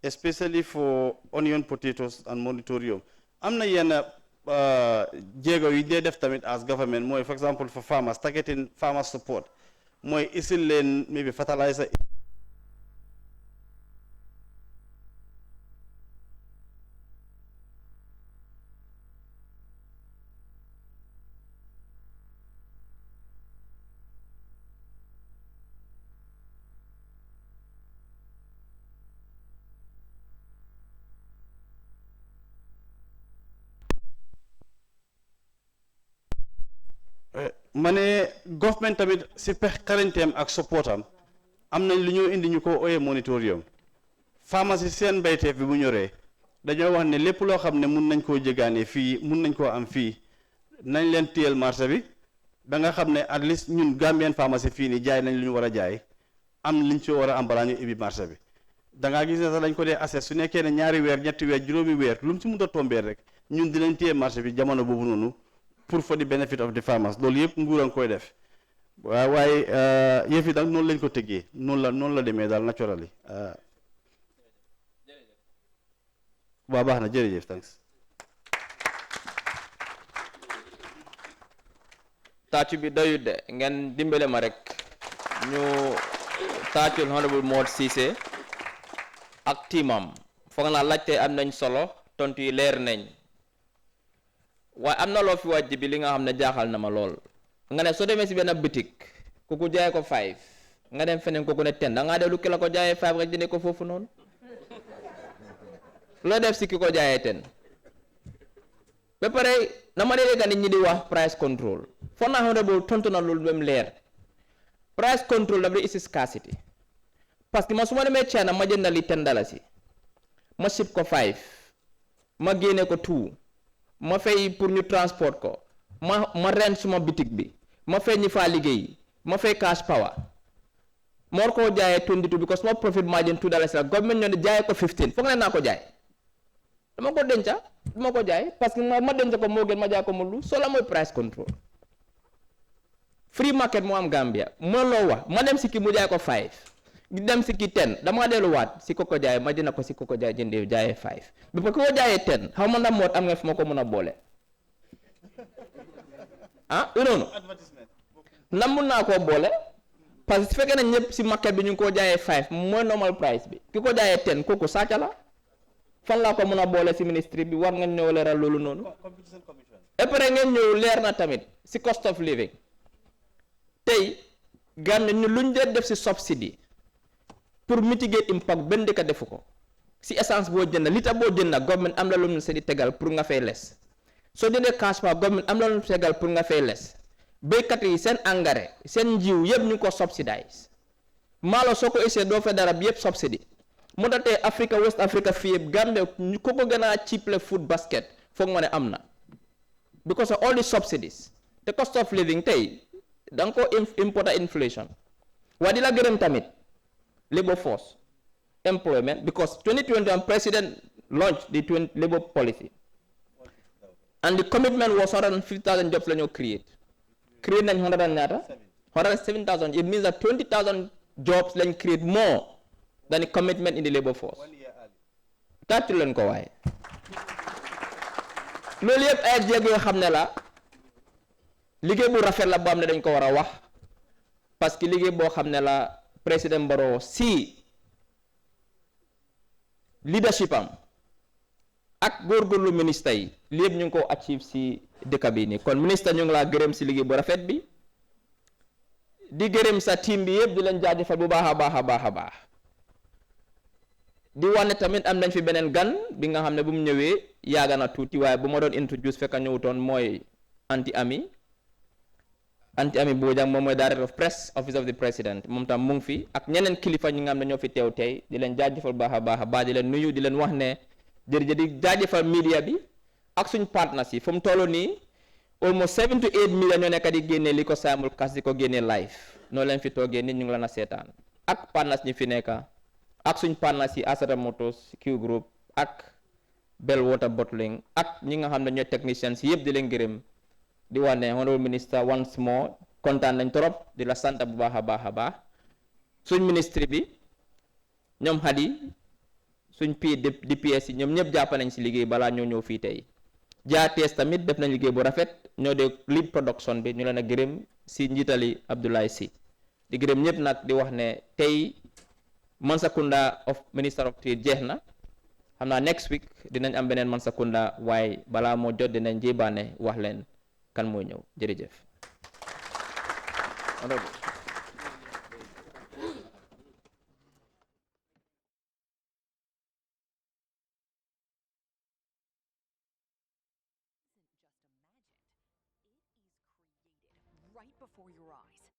especially for onion potatoes and monitorium am na yenn jéego yi dee def tamit as government mooy for example for farmers targeting farmer support mooy isil leen maybe fertilizer ma ne government tamit si pex xarañteem ak supportam am nañ lu ñoo indi ñu ko ooyee monitorium pharmacie seen mbéyteef bi bu ñoree dañoo wax ne lépp loo xam ne mun nañ koo jégaane fii mun nañ koo am fii nañ leen téyel marché bi ba nga xam ne at least ñun Gambian pharmacie fii nii jaay nañ lu ñu war a jaay am liñ ci war a am balaa ñu ibbi marché bi da ngaa gis ne sax dañ ko dee assess su nekkee ne 2 weer 3 weer juróomi weer lu mu si mun a tombee rek ñun dinañ téye marché bi jamono boobu noonu pour for the benefit of the farmers loolu yëpp nguur a ngi koy def waaye yëf yi nag noonu lañ ko tëggee noonu la demee daal naturally waa baax na jërëjëf thanks tàccu bi doyut de ngeen dimbale ma rek ñu tàccul honorable Mod Ceesay ak tiimam foog naa laajte am nañ solo tontu yi leer nañ waaye am na loo fi wàjj bi li nga xam ne jaaxal na ma lool nga ne soo demee si benn boutique ku jaay ko 5 nga dem feneen kooku ne 10 da ngaa def lu ki la ko jaayee 5 rek jëndee ko foofu noonu loo def si ki ko jaayee 10 ba pare nama dee ga nit ñi di wax price control fo na honorable tontu na loolu bem leer price control dafa isi scarcity parce que ma su ma demee China ma jënd li $10 ma ship ko 5 ma génne ko 2 ma fay pour ñu transport ko ma rent suma bitik bi ma fay ñi faa liggéey ma fay cash power moo ko jaayee 22 because ma profit margin $2 la government ñoo ne jaayee ko 15 foog ne naa ko jaay dama ko denca dama ko jaay parce que ma denca ko moo gën ma jaay ko mu lu soo la mooy price control free market moo am Gambia moo loo wax ma dem si ki mu jaay ko 5 dem si ki 10 dama delluwaat si ko jaay ma jënd ko si ko jaay jëndee jaayee 5 bi parce que ko jaayee 10 xaw ma ndax moot am nga fu ma ko mën a boole ah noonu ndax mun naa koo boole parce que su fekkee ne ñëpp si market bi ñu ngi koo jaayee 5 mooy normal price bi ki ko jaayee 10 kooku sàcca la fan laa ko mën a boole si ministry bi war ngeen ñëw leeral loolu noonu après ngeen ñëw leer na tamit si cost of living tey Gambie ñu luñ dee def si subsidy pour mitiger impact benn dëkk defu ko si essence boo jënd litre boo jënd government am na lu mu se di tegal pour nga fay les soo jëndee cash power government am na lu mu tegal pour nga fay les béykat yi seen engrais seen njiw yëpp ñu ko subsidize maalo soo ko essayé doo fay dara bi yëpp subsidy moo tax tey Africa West Africa fii yëpp Gambie ko gën a cheaple food basket foog ma ne am na because of all the subsidies the cost of living tey da nga ko importer inflation waaye di la gërëm tamit labor force employment because 2021 president launched the labor policy and the commitment was 150,000 jobs la ñoo create nañ 107,000 it means that 20,000 jobs lañ create more than the commitment in the labor force tàccu leen ko waaye loolu yëpp ay jéeg yoo xam ne la liggéey bu rafet la boo xam ne dañ ko war a wax parce que liggéey boo xam ne la président Barrow si leadership am ak góorgóorlu ministre yi lépp ñu ngi ko achieve si dëkk bi nii kon ministre ñu ngi laa gërëm si liggéey bu rafet bi di gërëm sa team bi yëpp di leen jaajëfal bu baax a baax a baax a baax di wane tamit am nañ fi beneen gan bi nga xam ne bu mu ñëwee yaaga na tuuti waaye bu ma doon introduce fekk ñëwutoon mooy anti ami Bojang moom mooy director of press office of the president moom tam mu ngi fi ak ñeneen kilifa ñi nga xam ne ñoo fi teew tey di leen jaajëfal baax a baax a baax di leen nuyu di leen wax ne jërëjëf di jaajëfal media bi ak suñ partners yi fu mu toll nii almost 7 to 8 million ñoo nekk di génnee li ko simulcast di ko génnee live noo leen fi toogee nit ñu ngi leen a seetaan ak partners ñi fi nekk ak suñ partners yi Asada Motors Q Group ak Bell Water Bottling ak ñi nga xam ne ñooy technicians yëpp di leen gërëm di wax ne honorable minister once more kontaan nañ trop di la sant bu baax a baax a baax suñ ministre bi ñoom Hadi suñ DPS yi ñoom ñëpp jàpp nañ si liggéey balaa ñoo ñëw fii tey JATS tamit def nañ liggéey bu rafet ñoo de lead production bi ñu leen a gërëm si njiitali Abdoulaye Sy di gërëm ñëpp nag di wax ne tey Mansa Kunda of Minister of Trade jeex na xam naa next week dinañ am beneen Mansa Kunda waaye balaa moo jot dinañ jébaane wax leen kan moo ñëw jërëjëf. Right before your eyes.